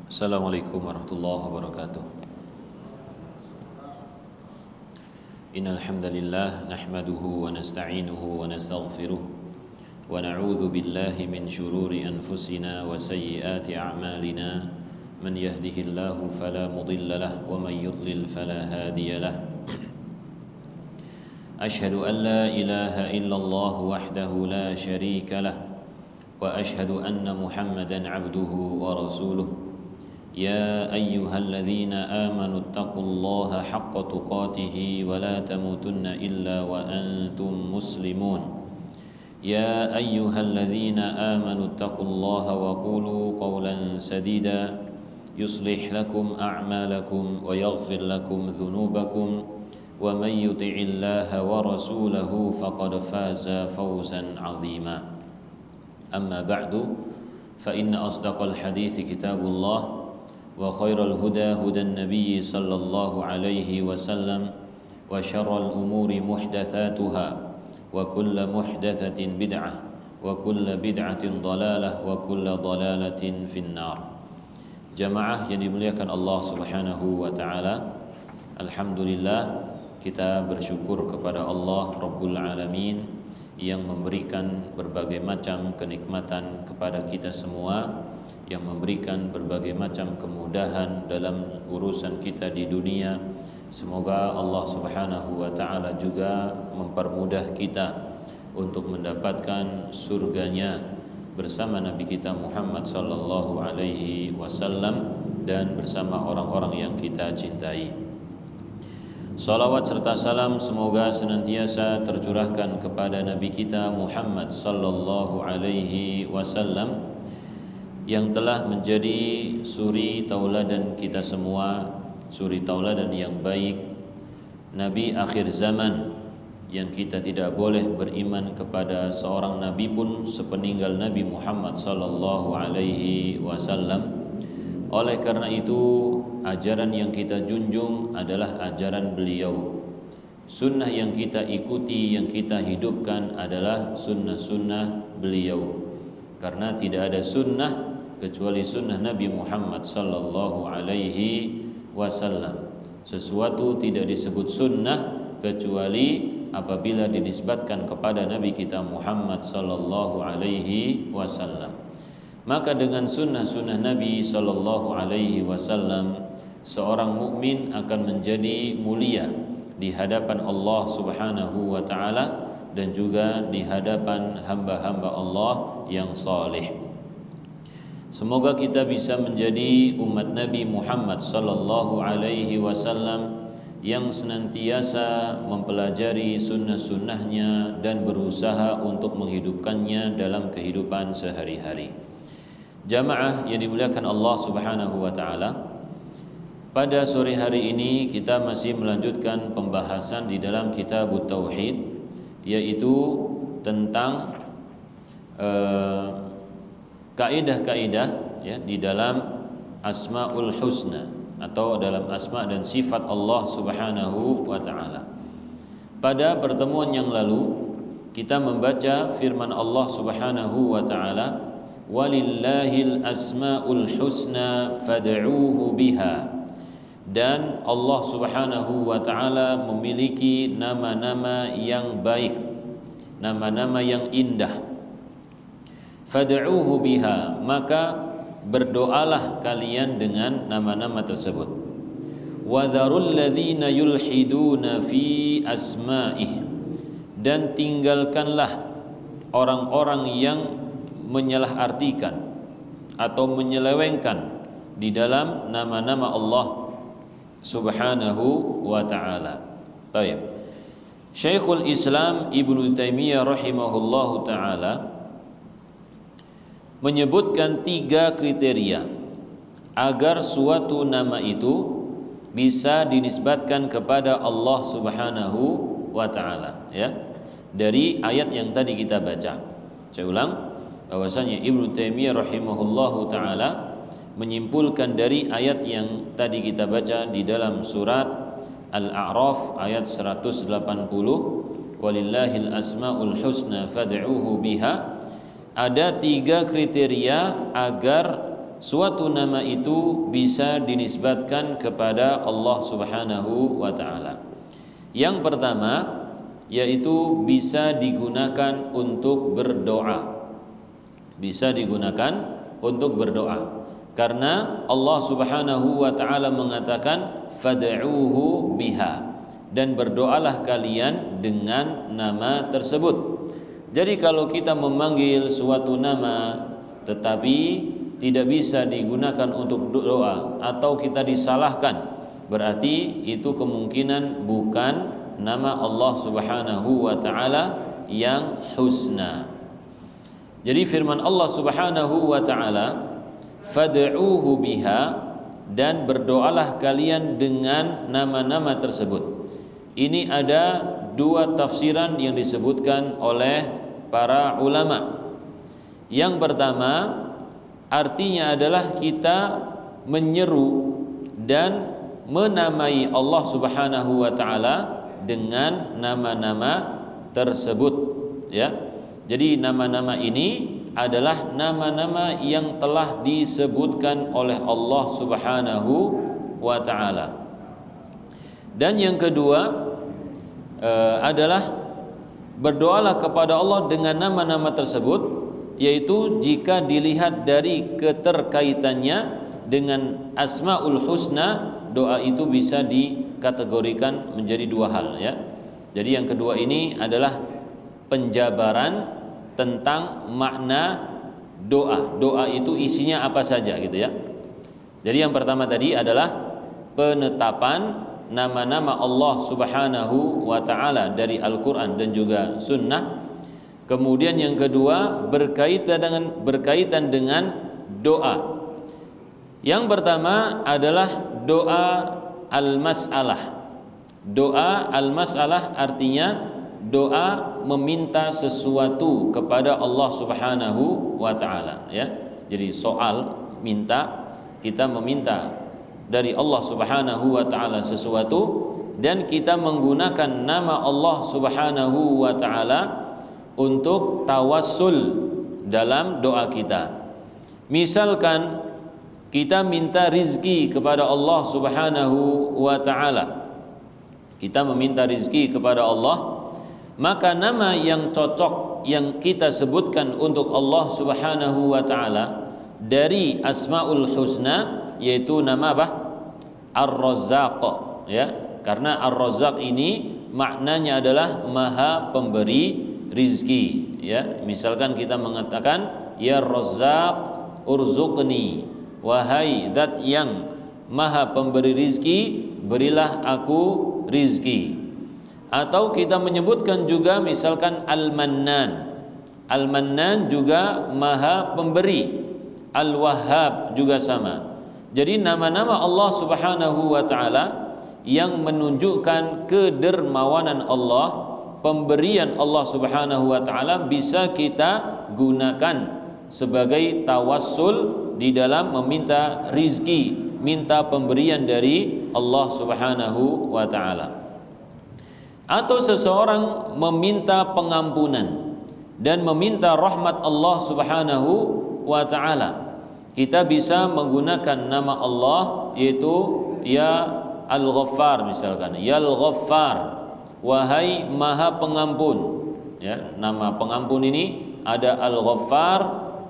Assalamualaikum warahmatullahi wabarakatuh. Innal hamdalillah nahmaduhu wa nasta'inuhu wa nastaghfiruh wa na'udzu billahi min shururi anfusina wa sayyiati a'malina. Man yahdihillahu fala mudilla lahu wa man yudlil fala hadiya lahu. Ashhadu an la ilaha illallah wahdahu la syarika lahu wa ashhadu anna Muhammadan 'abduhu wa rasuluh. يا أيها الذين آمنوا اتقوا الله حق تقاته ولا تموتن إلا وأنتم مسلمون يا أيها الذين آمنوا اتقوا الله وقولوا قولا سديدا يصلح لكم أعمالكم ويغفر لكم ذنوبكم ومن يطع الله ورسوله فقد فاز فوزا عظيما أما بعد فإن أصدق الحديث كتاب الله وخير الهدى هدى النبي صلى الله عليه وسلم وشر الأمور محدثاتها وكل محدثة بدعة وكل بدعة ضلالة وكل ضلالة في النار. Jamaah yang dimuliakan Allah Subhanahu wa taala, alhamdulillah kita bersyukur kepada Allah Rabbul Alamin yang memberikan berbagai macam kenikmatan kepada kita semua, yang memberikan berbagai macam kemudahan dalam urusan kita di dunia. Semoga Allah Subhanahu wa taala juga mempermudah kita untuk mendapatkan surganya bersama Nabi kita Muhammad sallallahu alaihi wasallam dan bersama orang-orang yang kita cintai. Salawat serta salam semoga senantiasa tercurahkan kepada Nabi kita Muhammad sallallahu alaihi wasallam yang telah menjadi suri tauladan kita semua, suri tauladan yang baik, Nabi akhir zaman yang kita tidak boleh beriman kepada seorang nabi pun sepeninggal Nabi Muhammad sallallahu alaihi wasallam. Oleh karena itu, ajaran yang kita junjung adalah ajaran beliau. Sunnah yang kita ikuti, yang kita hidupkan adalah sunnah-sunnah beliau. Karena tidak ada sunnah kecuali sunnah Nabi Muhammad sallallahu alaihi wasallam. Sesuatu tidak disebut sunnah kecuali apabila dinisbatkan kepada Nabi kita Muhammad sallallahu alaihi wasallam. Maka dengan sunnah-sunnah Nabi sallallahu alaihi wasallam, seorang mukmin akan menjadi mulia di hadapan Allah Subhanahu wa taala dan juga di hadapan hamba-hamba Allah yang saleh. Semoga kita bisa menjadi umat Nabi Muhammad sallallahu alaihi wasallam yang senantiasa mempelajari sunnah-sunnahnya dan berusaha untuk menghidupkannya dalam kehidupan sehari-hari. Jamaah yang dimuliakan Allah Subhanahu wa taala, pada sore hari ini kita masih melanjutkan pembahasan di dalam kitab Tauhid, yaitu tentang kaidah-kaidah ya di dalam Asmaul Husna atau dalam asma dan sifat Allah Subhanahu wa taala. Pada pertemuan yang lalu kita membaca firman Allah Subhanahu wa taala, walillahil asmaul husna fad'uuhu biha. Dan Allah Subhanahu wa taala memiliki nama-nama yang baik, nama-nama yang indah. Fad'uuhu biha, maka berdoalah kalian dengan nama-nama tersebut. Wa dzarul ladzina yulhiduna fi asma'ih, dan tinggalkanlah orang-orang yang menyalahartikan atau menyelewengkan di dalam nama-nama Allah Subhanahu wa taala. Baik. Syekhul Islam Ibnu Taimiyah rahimahullahu taala menyebutkan 3 kriteria agar suatu nama itu bisa dinisbatkan kepada Allah Subhanahu wa taala, ya. Dari ayat yang tadi kita baca. Saya ulang, bahwasanya Ibnu Taimiyah rahimahullahu taala menyimpulkan dari ayat yang tadi kita baca di dalam surat Al-A'raf ayat 180, walillahil asmaul husna fad'uuhu biha. Ada 3 kriteria agar suatu nama itu bisa dinisbatkan kepada Allah Subhanahu wa taala. Yang pertama yaitu bisa digunakan untuk berdoa. Bisa digunakan untuk berdoa. Karena Allah Subhanahu wa taala mengatakan fad'uuhu biha, dan berdoalah kalian dengan nama tersebut. Jadi kalau kita memanggil suatu nama tetapi tidak bisa digunakan untuk doa atau kita disalahkan, berarti itu kemungkinan bukan nama Allah Subhanahu wa taala yang husna. Jadi firman Allah Subhanahu wa taala, fad'uuhu biha, dan berdoalah kalian dengan nama-nama tersebut. Ini ada dua tafsiran yang disebutkan oleh para ulama. Yang pertama, artinya adalah kita menyeru dan menamai Allah Subhanahu wa taala dengan nama-nama tersebut, ya. Jadi nama-nama ini adalah nama-nama yang telah disebutkan oleh Allah Subhanahu wa taala. Dan yang kedua adalah berdoalah kepada Allah dengan nama-nama tersebut, yaitu jika dilihat dari keterkaitannya dengan Asmaul Husna, doa itu bisa dikategorikan menjadi dua hal, ya. Jadi yang kedua ini adalah penjabaran tentang makna doa. Doa itu isinya apa saja gitu ya. Jadi yang pertama tadi adalah penetapan nama-nama Allah Subhanahu wa taala dari Al-Qur'an dan juga sunnah. Kemudian yang kedua berkaitan dengan doa. Yang pertama adalah doa al-mas'alah. Doa al-mas'alah artinya doa meminta sesuatu kepada Allah Subhanahu wa taala, ya. Jadi soal minta, kita meminta dari Allah Subhanahu wa taala sesuatu dan kita menggunakan nama Allah Subhanahu wa taala untuk tawassul dalam doa kita. Misalkan kita minta rizki kepada Allah Subhanahu wa taala. Kita meminta rizki kepada Allah, maka nama yang cocok yang kita sebutkan untuk Allah Subhanahu wa taala dari Asmaul Husna yaitu nama apa? Ar-Razzaq, ya. Karena Ar-Razzaq ini maknanya adalah Maha Pemberi rizki, ya. Misalkan kita mengatakan ya Razzaq urzuqni, wahai zat yang Maha Pemberi rizki, berilah aku rizki. Atau kita menyebutkan juga misalkan Al-Mannan. Al-Mannan juga Maha Pemberi. Al-Wahhab juga sama. Jadi nama-nama Allah Subhanahu wa taala yang menunjukkan kedermawanan Allah, pemberian Allah Subhanahu wa taala bisa kita gunakan sebagai tawassul di dalam meminta rizki, minta pemberian dari Allah Subhanahu wa taala. Atau seseorang meminta pengampunan dan meminta rahmat Allah Subhanahu wa taala, kita bisa menggunakan nama Allah yaitu ya Al-Ghaffar misalkan, ya Al-Ghaffar, wahai Maha Pengampun, ya. Nama pengampun ini ada Al-Ghaffar,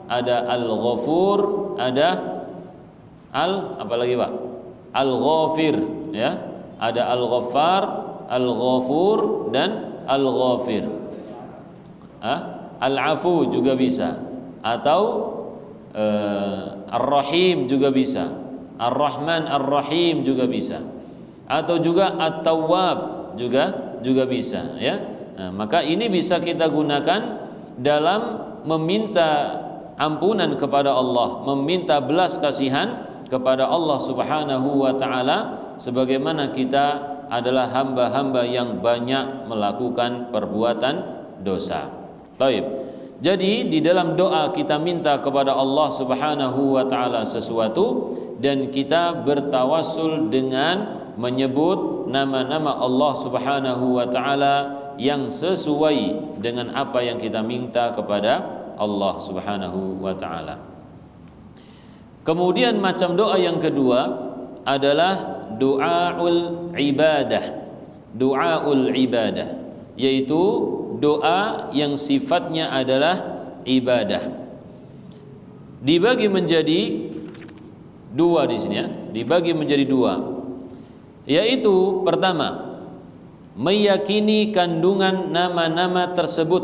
ada Al-Ghafur, ada apa lagi Pak? Al-Ghafir, ya. Ada Al-Ghaffar, Al-Ghafur dan Al-Ghafir. Al-Afu juga bisa, atau Ar-Rahim juga bisa, Ar-Rahman Ar-Rahim juga bisa, atau juga At-Tawwab juga bisa, ya. Nah, maka ini bisa kita gunakan dalam meminta ampunan kepada Allah, meminta belas kasihan kepada Allah Subhanahu wa taala, sebagaimana kita adalah hamba-hamba yang banyak melakukan perbuatan dosa. Baik. Jadi di dalam doa kita minta kepada Allah Subhanahu wa taala sesuatu dan kita bertawassul dengan menyebut nama-nama Allah Subhanahu wa taala yang sesuai dengan apa yang kita minta kepada Allah Subhanahu wa taala. Kemudian macam doa yang kedua adalah du'aul ibadah. Du'aul ibadah yaitu doa yang sifatnya adalah ibadah. Dibagi menjadi dua di sini ya, dibagi menjadi dua. Yaitu pertama, meyakini kandungan nama-nama tersebut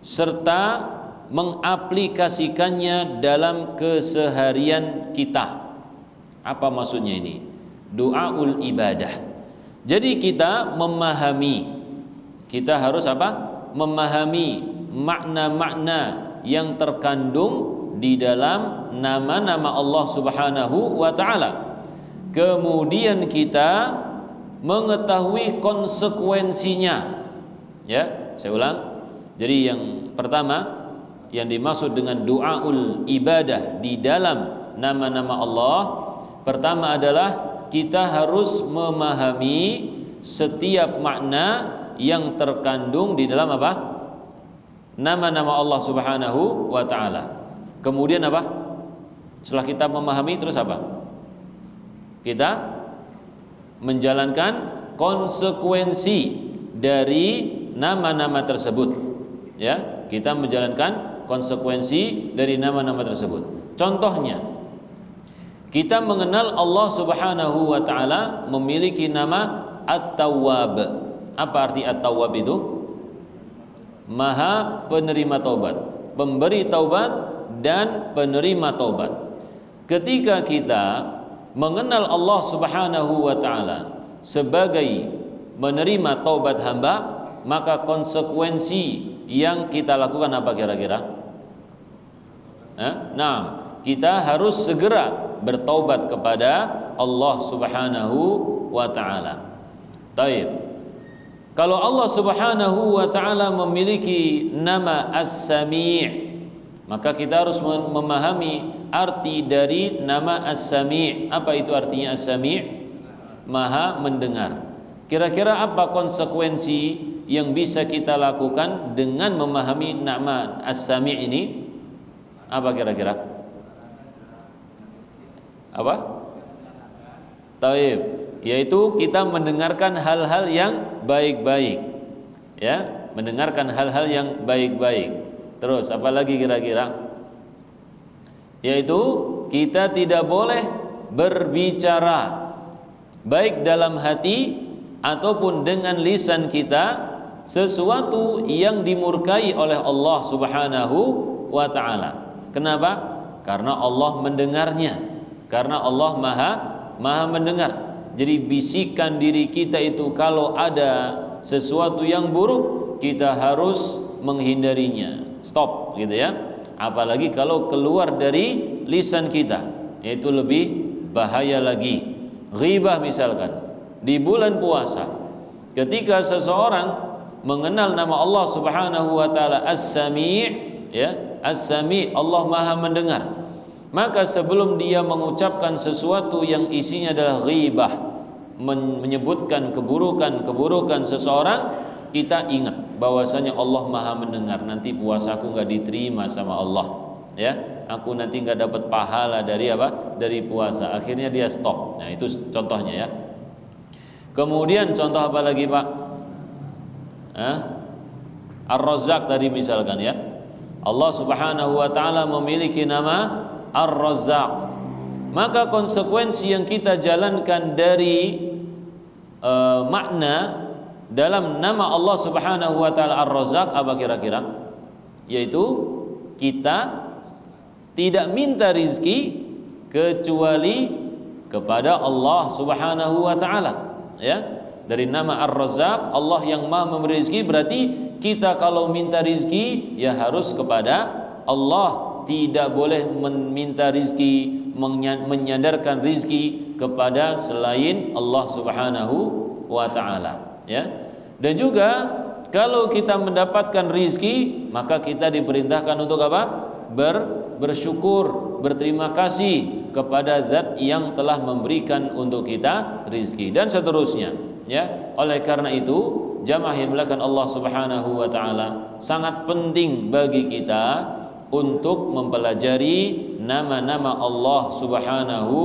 serta mengaplikasikannya dalam keseharian kita. Apa maksudnya ini? Du'aul ibadah. Jadi kita memahami, kita harus apa? Memahami makna-makna yang terkandung di dalam nama-nama Allah Subhanahu wa taala. Kemudian kita mengetahui konsekuensinya. Ya, saya ulang. Jadi yang pertama yang dimaksud dengan du'aul ibadah di dalam nama-nama Allah, pertama adalah kita harus memahami setiap makna yang terkandung di dalam apa? Nama-nama Allah Subhanahu wa taala. Kemudian apa? Setelah kita memahami terus apa? Kita menjalankan konsekuensi dari nama-nama tersebut. Ya, kita menjalankan konsekuensi dari nama-nama tersebut. Contohnya, kita mengenal Allah Subhanahu wa taala memiliki nama At-Tawwab. Apa arti At-Tawwab itu? Maha penerima taubat, pemberi taubat dan penerima taubat. Ketika kita mengenal Allah Subhanahu wa taala sebagai menerima taubat hamba, maka konsekuensi yang kita lakukan apa kira-kira? Nah, kita harus segera bertaubat kepada Allah Subhanahu wa taala. Taib. Kalau Allah Subhanahu wa taala memiliki nama As-Sami', maka kita harus memahami arti dari nama As-Sami'. Apa itu artinya As-Sami'? Maha mendengar. Kira-kira apa konsekuensi yang bisa kita lakukan dengan memahami nama As-Sami' ini? Apa kira-kira? Apa? Taib, yaitu kita mendengarkan hal-hal yang baik-baik. Ya, mendengarkan hal-hal yang baik-baik. Terus apa lagi kira-kira? Yaitu kita tidak boleh berbicara baik dalam hati ataupun dengan lisan kita sesuatu yang dimurkai oleh Allah Subhanahu wa taala. Kenapa? Karena Allah mendengarnya. Karena Allah Maha mendengar. Jadi bisikan diri kita itu kalau ada sesuatu yang buruk, kita harus menghindarinya. Stop gitu ya. Apalagi kalau keluar dari lisan kita, yaitu lebih bahaya lagi. Ghibah misalkan di bulan puasa, ketika seseorang mengenal nama Allah Subhanahu wa taala As-Sami', ya, As-Sami', Allah Maha mendengar. Maka sebelum dia mengucapkan sesuatu yang isinya adalah ghibah, menyebutkan keburukan seseorang, kita ingat bahwasanya Allah Maha mendengar. Nanti puasaku nggak diterima sama Allah, ya, aku nanti nggak dapat pahala dari apa? Dari puasa. Akhirnya dia stop. Nah, itu contohnya ya. Kemudian contoh apa lagi Pak? Ar-Razzaq tadi misalkan ya. Allah Subhanahu wa taala memiliki nama Ar-Razzaq. Maka konsekuensi yang kita jalankan dari makna dalam nama Allah Subhanahu wa taala Ar-Razzaq apa kira-kira? Yaitu kita tidak minta rizki kecuali kepada Allah Subhanahu wa taala, ya. Dari nama Ar-Razzaq, Allah yang Maha memberi rizki, berarti kita kalau minta rizki ya harus kepada Allah. Tidak boleh meminta rizki, menyandarkan rizki kepada selain Allah Subhanahu wa ta'ala, ya. Dan juga kalau kita mendapatkan rizki, maka kita diperintahkan untuk apa? Bersyukur, berterima kasih kepada zat yang telah memberikan untuk kita rizki, dan seterusnya, ya. Oleh karena itu, jamaah yang dimuliakan Allah Subhanahu wa ta'ala, sangat penting bagi kita untuk mempelajari nama-nama Allah Subhanahu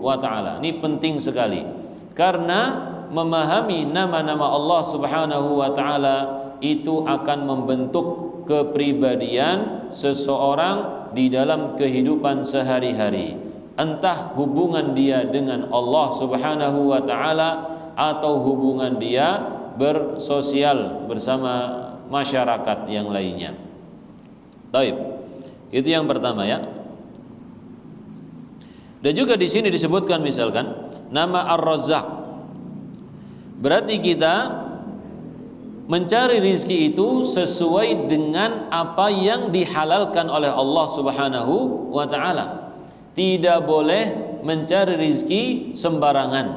wa taala. Ini penting sekali. Karena memahami nama-nama Allah Subhanahu wa taala itu akan membentuk kepribadian seseorang di dalam kehidupan sehari-hari. Entah hubungan dia dengan Allah Subhanahu wa taala atau hubungan dia bersosial bersama masyarakat yang lainnya. Baik. Itu yang pertama ya. Dan juga di sini disebutkan misalkan nama Ar-Razzaq. Berarti kita mencari rizki itu sesuai dengan apa yang dihalalkan oleh Allah Subhanahu wa taala. Tidak boleh mencari rizki sembarangan,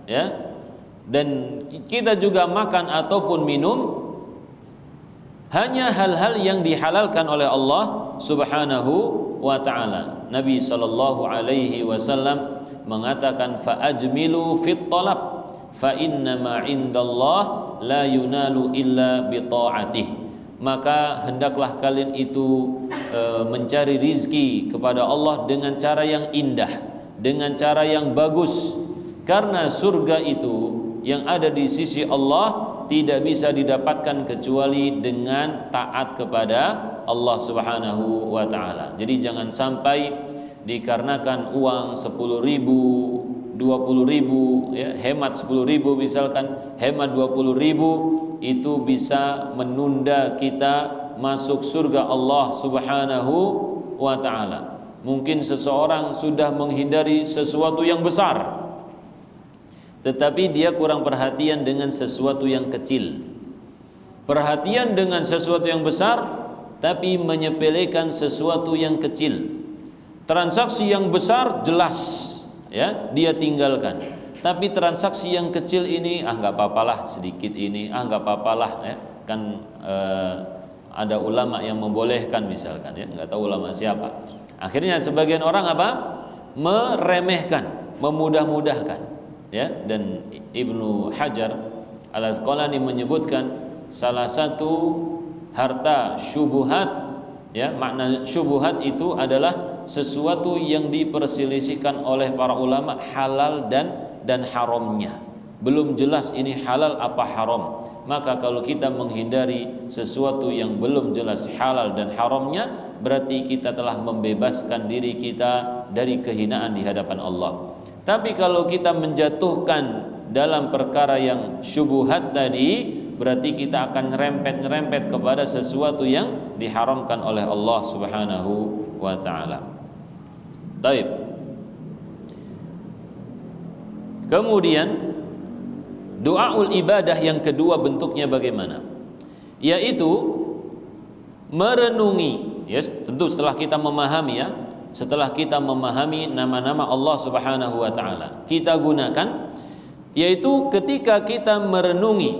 ya. Dan kita juga makan ataupun minum hanya hal-hal yang dihalalkan oleh Allah Subhanahu wa taala. Nabi sallallahu alaihi wasallam mengatakan fa'ajmilu fit talab fa inna ma 'indallah la yunalu illa bi ta'atih. Maka hendaklah kalian itu mencari rizki kepada Allah dengan cara yang indah, dengan cara yang bagus. Karena surga itu yang ada di sisi Allah tidak bisa didapatkan kecuali dengan taat kepada Allah Subhanahu wa taala. Jadi jangan sampai dikarenakan uang 10.000, 20.000 ya, hemat 10.000 misalkan, hemat 20.000 itu bisa menunda kita masuk surga Allah Subhanahu wa taala. Mungkin seseorang sudah menghindari sesuatu yang besar, tetapi dia kurang perhatian dengan sesuatu yang kecil. Perhatian dengan sesuatu yang besar, tapi menyepelekan sesuatu yang kecil. Transaksi yang besar jelas, ya, dia tinggalkan. Tapi transaksi yang kecil ini, nggak apa-apalah sedikit ini, nggak apa-apalah, ya. Kan ada ulama yang membolehkan misalkan, ya, nggak tahu ulama siapa. Akhirnya sebagian orang apa? Meremehkan, memudah-mudahkan. Ya, dan Ibnu Hajar Al-Asqalani menyebutkan salah satu harta syubhat, ya, makna syubhat itu adalah sesuatu yang diperselisihkan oleh para ulama halal dan haramnya. Belum jelas ini halal apa haram. Maka kalau kita menghindari sesuatu yang belum jelas halal dan haramnya, berarti kita telah membebaskan diri kita dari kehinaan di hadapan Allah. Tapi kalau kita menjatuhkan dalam perkara yang syubhat tadi, berarti kita akan nyerempet kepada sesuatu yang diharamkan oleh Allah Subhanahu wa taala. Baik. Kemudian doaul ibadah yang kedua bentuknya bagaimana? Yaitu merenungi, ya, tentu setelah kita memahami, ya. Setelah kita memahami nama-nama Allah Subhanahu wa taala, kita gunakan, yaitu ketika kita merenungi,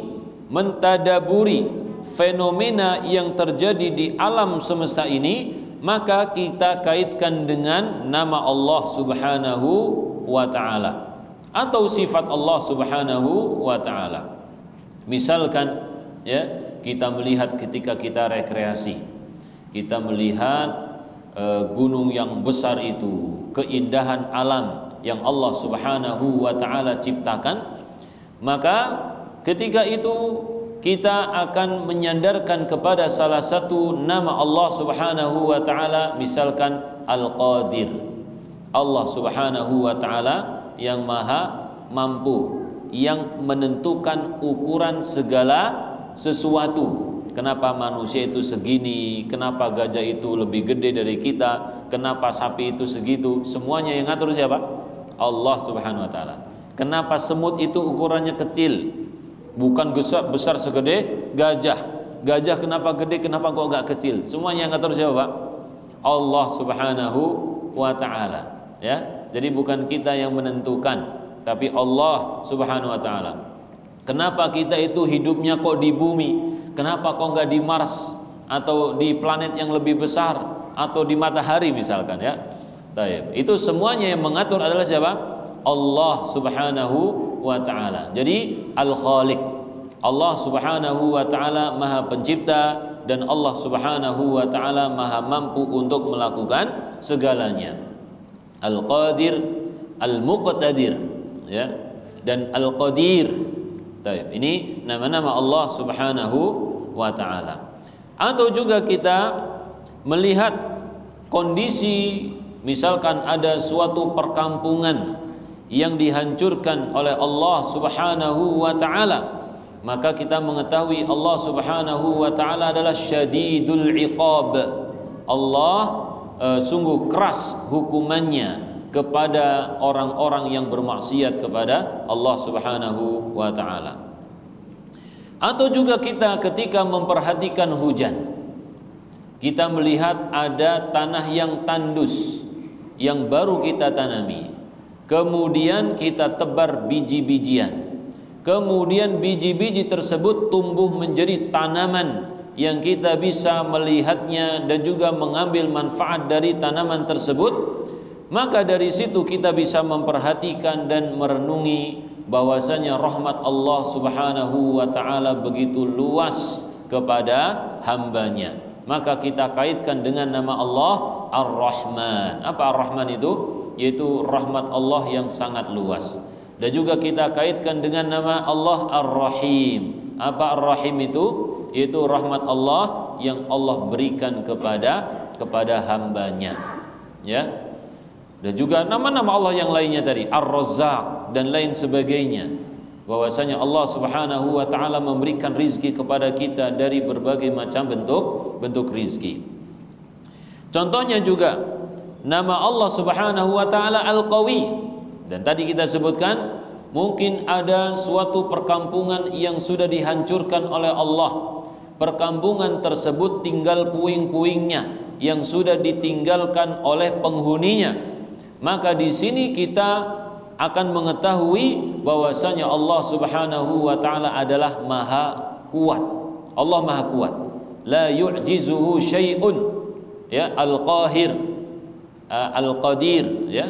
mentadaburi fenomena yang terjadi di alam semesta ini, maka kita kaitkan dengan nama Allah Subhanahu wa taala atau sifat Allah Subhanahu wa taala. Misalkan, ya, kita melihat ketika kita rekreasi, kita melihat gunung yang besar itu, keindahan alam yang Allah Subhanahu wa taala ciptakan, maka ketika itu kita akan menyandarkan kepada salah satu nama Allah Subhanahu wa taala, misalkan Al-Qadir. Allah Subhanahu wa taala yang maha mampu, yang menentukan ukuran segala sesuatu. Kenapa manusia itu segini, kenapa gajah itu lebih gede dari kita, kenapa sapi itu segitu, semuanya yang ngatur siapa? Allah Subhanahu wa taala. Kenapa semut itu ukurannya kecil, bukan besar segede gajah. Gajah kenapa gede, kenapa kok enggak kecil? Semuanya yang ngatur siapa, Pak? Allah Subhanahu wa taala, ya. Jadi bukan kita yang menentukan, tapi Allah Subhanahu wa taala. Kenapa kita itu hidupnya kok di bumi? Kenapa kok enggak di Mars atau di planet yang lebih besar atau di matahari misalkan, ya. Baik, itu semuanya yang mengatur adalah siapa? Allah Subhanahu wa taala. Jadi Al-Khaliq, Allah Subhanahu wa taala Maha Pencipta, dan Allah Subhanahu wa taala Maha mampu untuk melakukan segalanya. Al-Qadir, Al-Muqtadir, ya, dan Al-Qadir. Baik, ini nama-nama Allah Subhanahu wa taala. Atau juga kita melihat kondisi, misalkan ada suatu perkampungan yang dihancurkan oleh Allah Subhanahu wa taala, maka kita mengetahui Allah Subhanahu wa taala adalah syadidul iqab. Allah sungguh keras hukumannya kepada orang-orang yang bermaksiat kepada Allah Subhanahu wa taala. Atau juga kita ketika memperhatikan hujan, kita melihat ada tanah yang tandus yang baru kita tanami, kemudian kita tebar biji-bijian, kemudian biji-biji tersebut tumbuh menjadi tanaman yang kita bisa melihatnya dan juga mengambil manfaat dari tanaman tersebut. Maka dari situ kita bisa memperhatikan dan merenungi bahwasanya rahmat Allah Subhanahu wa taala begitu luas kepada hambanya. Maka kita kaitkan dengan nama Allah Ar-Rahman. Apa Ar-Rahman itu? Yaitu rahmat Allah yang sangat luas. Dan juga kita kaitkan dengan nama Allah Ar-Rahim. Apa Ar-Rahim itu? Yaitu rahmat Allah yang Allah berikan kepada hambanya. Ya. Dan juga nama-nama Allah yang lainnya tadi, Ar-Razzaq dan lain sebagainya. Bahwasanya Allah Subhanahu wa taala memberikan rizki kepada kita dari berbagai macam bentuk rizki. Contohnya juga nama Allah Subhanahu wa taala Al-Qawi. Dan tadi kita sebutkan mungkin ada suatu perkampungan yang sudah dihancurkan oleh Allah. Perkampungan tersebut tinggal puing-puingnya yang sudah ditinggalkan oleh penghuninya. Maka di sini kita akan mengetahui bahwasanya Allah Subhanahu wa taala adalah Maha Kuat. Allah Maha Kuat. La yu'jizuhu syai'un. Ya, Al-Qahir, Al-Qadir, ya,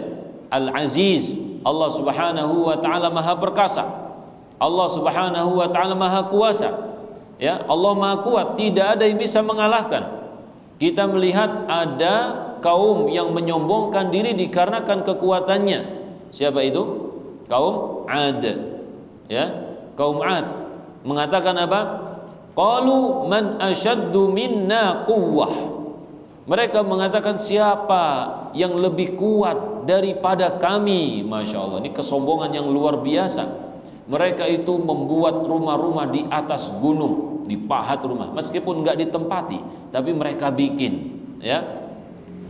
Al-Aziz. Allah Subhanahu wa taala Maha Perkasa. Allah Subhanahu wa taala Maha Kuasa. Ya, Allah Maha Kuat, tidak ada yang bisa mengalahkan. Kita melihat ada kaum yang menyombongkan diri dikarenakan kekuatannya. Siapa itu? Kaum Ad. Ya, kaum Ad mengatakan apa? Qalu man ashaddu minna quwwah. Mereka mengatakan siapa yang lebih kuat daripada kami. Masya Allah, ini kesombongan yang luar biasa. Mereka itu membuat rumah-rumah di atas gunung, dipahat rumah, meskipun nggak ditempati, tapi mereka bikin, ya,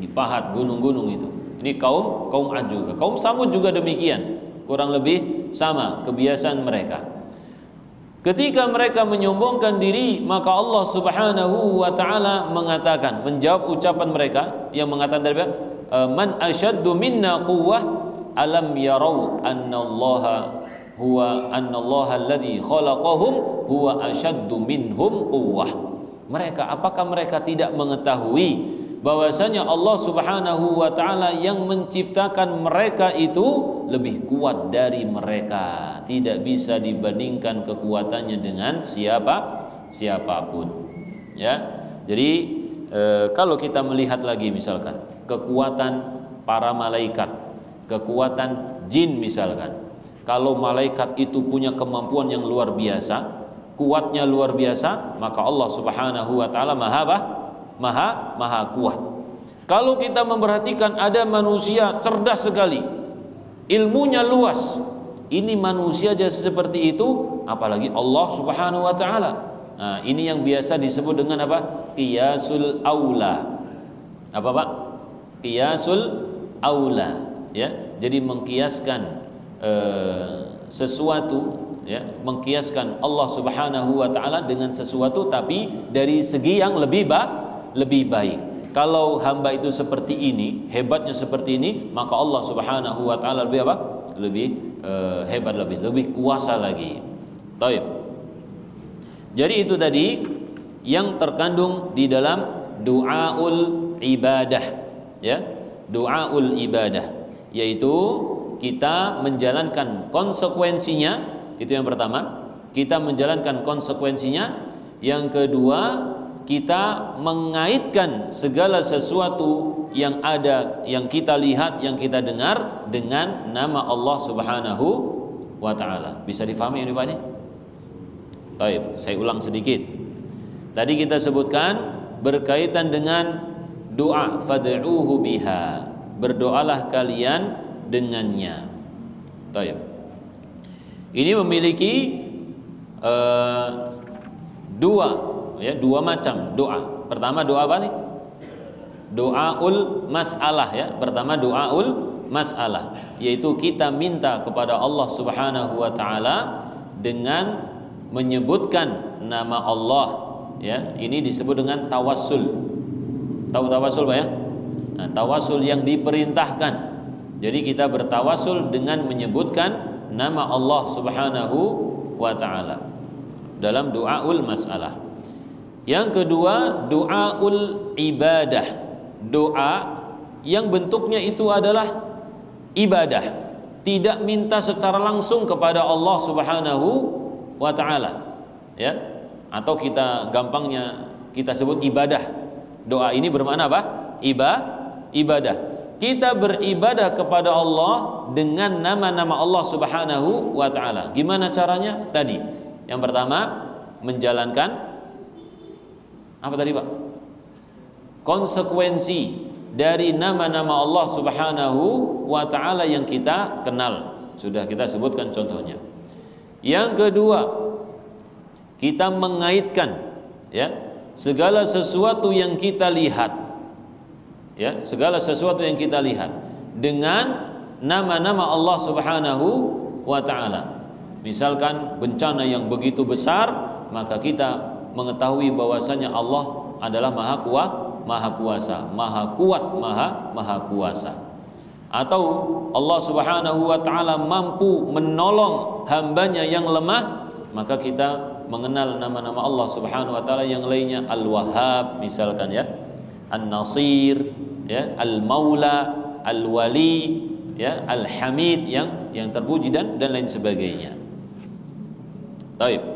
dipahat gunung-gunung itu. Ini kaum Ad juga. Kaum Samud juga demikian, kurang lebih sama kebiasaan mereka. Ketika mereka menyombongkan diri, maka Allah Subhanahu wa taala mengatakan, menjawab ucapan mereka yang mengatakan dari man asyaddu minna quwwah alam yarau annallaha alladzi khalaqahum huwa asyaddu minhum quwwah. Mereka, apakah mereka tidak mengetahui bahwasanya Allah Subhanahu wa taala yang menciptakan mereka itu lebih kuat dari mereka, tidak bisa dibandingkan kekuatannya dengan siapapun. Ya. Jadi kalau kita melihat lagi misalkan kekuatan para malaikat, kekuatan jin misalkan. Kalau malaikat itu punya kemampuan yang luar biasa, kuatnya luar biasa, maka Allah Subhanahu wa taala Maha kuat. Kalau kita memperhatikan ada manusia cerdas sekali, ilmunya luas, ini manusia aja seperti itu, apalagi Allah Subhanahu wa taala. Nah, ini yang biasa disebut dengan apa? Qiyasul aula. Apa, Pak? Qiyasul aula, ya. Jadi mengkiaskan sesuatu, ya, mengkiaskan Allah Subhanahu wa taala dengan sesuatu tapi dari segi yang lebih baik. Kalau hamba itu seperti ini, hebatnya seperti ini, maka Allah Subhanahu wa taala lebih apa? Lebih hebat, lebih kuasa lagi. Taib. Jadi itu tadi yang terkandung di dalam du'aul ibadah, ya. Du'aul ibadah, yaitu kita menjalankan konsekuensinya. Itu yang pertama, kita menjalankan konsekuensinya. Yang kedua, kita mengaitkan segala sesuatu yang ada, yang kita lihat, yang kita dengar dengan nama Allah Subhanahu wa taala. Bisa difahami ini Pak ini? Baik, saya ulang sedikit. Tadi kita sebutkan berkaitan dengan doa, fad'uhu biha, berdoalah kalian dengannya. Baik. Ini memiliki dua macam doa. Pertama doa apa nih? Doaul mas'alah ya. Pertama doaul mas'alah, yaitu kita minta kepada Allah Subhanahu wa taala dengan menyebutkan nama Allah ya. Ini disebut dengan tawassul. Tahu tawassul Pak ya? Nah, tawassul yang diperintahkan. Jadi kita bertawassul dengan menyebutkan nama Allah Subhanahu wa taala dalam doaul mas'alah. Yang kedua doaul ibadah, doa yang bentuknya itu adalah ibadah, tidak minta secara langsung kepada Allah Subhanahu wa taala ya, atau kita gampangnya kita sebut ibadah. Doa ini bermakna apa? Ibadah. Kita beribadah kepada Allah dengan nama-nama Allah Subhanahu wa taala. Gimana caranya? Tadi yang pertama menjalankan apa tadi Pak? Konsekuensi dari nama-nama Allah Subhanahu wa taala yang kita kenal. Sudah kita sebutkan contohnya. Yang kedua, kita mengaitkan ya segala sesuatu yang kita lihat ya, segala sesuatu yang kita lihat dengan nama-nama Allah Subhanahu wa taala. Misalkan bencana yang begitu besar, maka kita mengetahui bahwasanya Allah adalah maha kuasa, maha kuat, maha kuasa. Atau Allah Subhanahu wa taala mampu menolong hambanya yang lemah, maka kita mengenal nama-nama Allah Subhanahu wa taala yang lainnya, Al-Wahhab misalkan ya, An-Nasir ya, Al-Maula, Al-Wali ya, Al-Hamid yang terpuji dan lain sebagainya. Baik.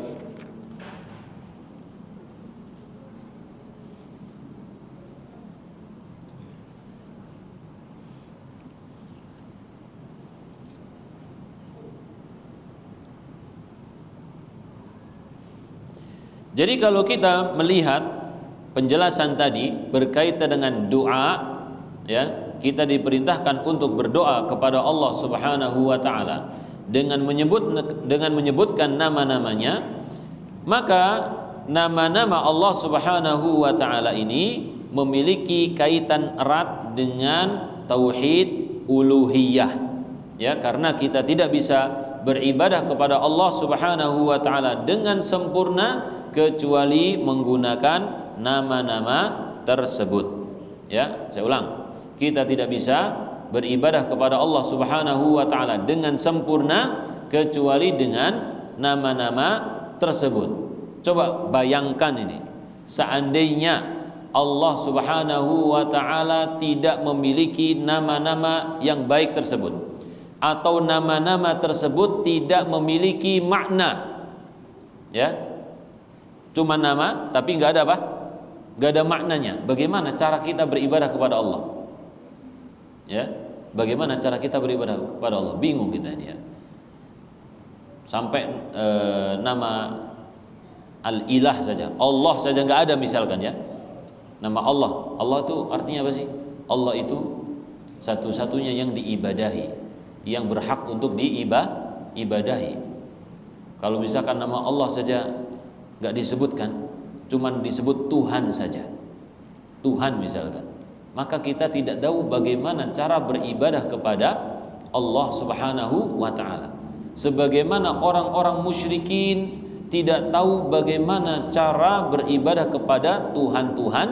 Jadi kalau kita melihat penjelasan tadi berkaitan dengan doa ya, kita diperintahkan untuk berdoa kepada Allah Subhanahu wa taala dengan menyebutkan nama-namanya, maka nama-nama Allah Subhanahu wa taala ini memiliki kaitan erat dengan tauhid uluhiyah ya, karena kita tidak bisa beribadah kepada Allah Subhanahu wa taala dengan sempurna kecuali menggunakan nama-nama tersebut ya. Saya ulang, kita tidak bisa beribadah kepada Allah Subhanahu wa taala dengan sempurna kecuali dengan nama-nama tersebut. Coba bayangkan ini, seandainya Allah Subhanahu wa taala tidak memiliki nama-nama yang baik tersebut, atau nama-nama tersebut tidak memiliki makna ya, cuma nama tapi nggak ada apa? Nggak ada maknanya. Bagaimana cara kita beribadah kepada Allah? Ya, bagaimana cara kita beribadah kepada Allah? Bingung kita ini ya. Sampai nama Al-Ilah saja, Allah saja nggak ada misalkan ya. Nama Allah, Allah itu artinya apa sih? Allah itu satu-satunya yang diibadahi, yang berhak untuk diibadahi. Kalau misalkan nama Allah saja nggak disebutkan, cuman disebut Tuhan saja, Tuhan misalkan, maka kita tidak tahu bagaimana cara beribadah kepada Allah Subhanahu wa ta'ala. Sebagaimana orang-orang musyrikin tidak tahu bagaimana cara beribadah kepada Tuhan-Tuhan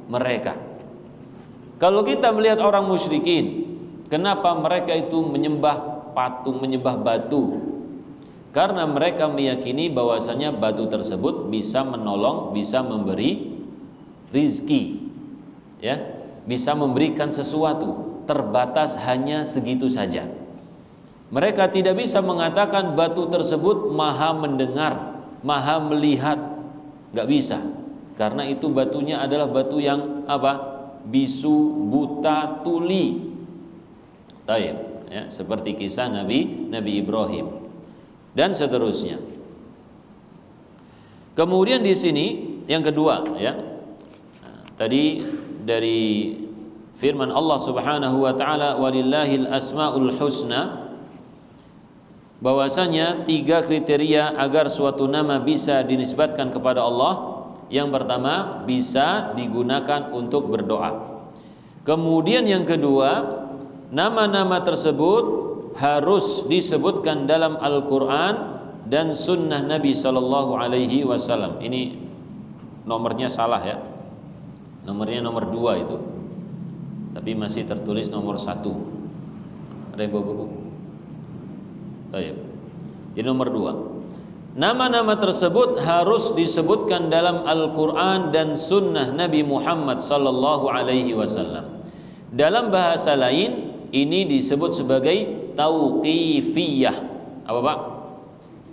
mereka. Kalau kita melihat orang musyrikin, kenapa mereka itu menyembah patung, menyembah batu? Karena mereka meyakini bahwasanya batu tersebut bisa menolong, bisa memberi rizki ya, bisa memberikan sesuatu, terbatas hanya segitu saja. Mereka tidak bisa mengatakan batu tersebut maha mendengar, maha melihat, nggak bisa, karena itu batunya adalah batu yang apa? bisu, buta, tuli. Taib, ya, seperti kisah Nabi Ibrahim dan seterusnya. Kemudian di sini yang kedua, ya. Tadi dari firman Allah Subhanahu wa taala, walillahil asmaul husna, bahwasanya 3 kriteria agar suatu nama bisa dinisbatkan kepada Allah. Yang pertama, bisa digunakan untuk berdoa. Kemudian yang kedua, nama-nama tersebut harus disebutkan dalam Al-Quran dan Sunnah Nabi Sallallahu Alaihi Wasallam. Ini nomornya salah, ya. Nomornya nomor 2 itu, tapi masih tertulis nomor 1. Ada yang bawa buku? Baik. Jadi nomor 2, nama-nama tersebut harus disebutkan dalam Al-Quran dan Sunnah Nabi Muhammad Sallallahu Alaihi Wasallam. Dalam bahasa lain, ini disebut sebagai tauqifiyah. Apa Pak?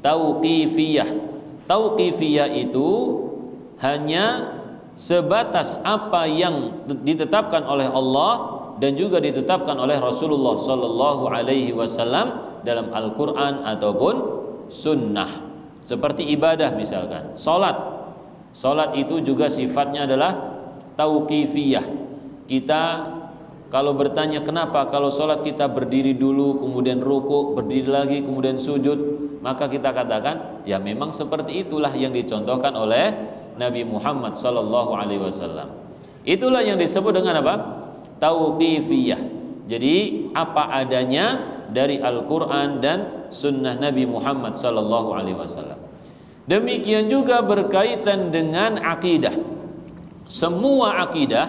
Tauqifiyah. Tauqifiyah itu hanya sebatas apa yang ditetapkan oleh Allah dan juga ditetapkan oleh Rasulullah Sallallahu Alaihi Wasallam dalam Al-Quran ataupun Sunnah. Seperti ibadah misalkan, Salat itu juga sifatnya adalah tauqifiyah. Kita kalau bertanya kenapa kalau sholat kita berdiri dulu, kemudian ruku, berdiri lagi, kemudian sujud, maka kita katakan, ya memang seperti itulah yang dicontohkan oleh Nabi Muhammad Sallallahu Alaihi Wasallam. Itulah yang disebut dengan apa? Tauqifiyah. Jadi apa adanya dari Al-Quran dan Sunnah Nabi Muhammad Sallallahu Alaihi Wasallam. Demikian juga berkaitan dengan akidah. Semua akidah,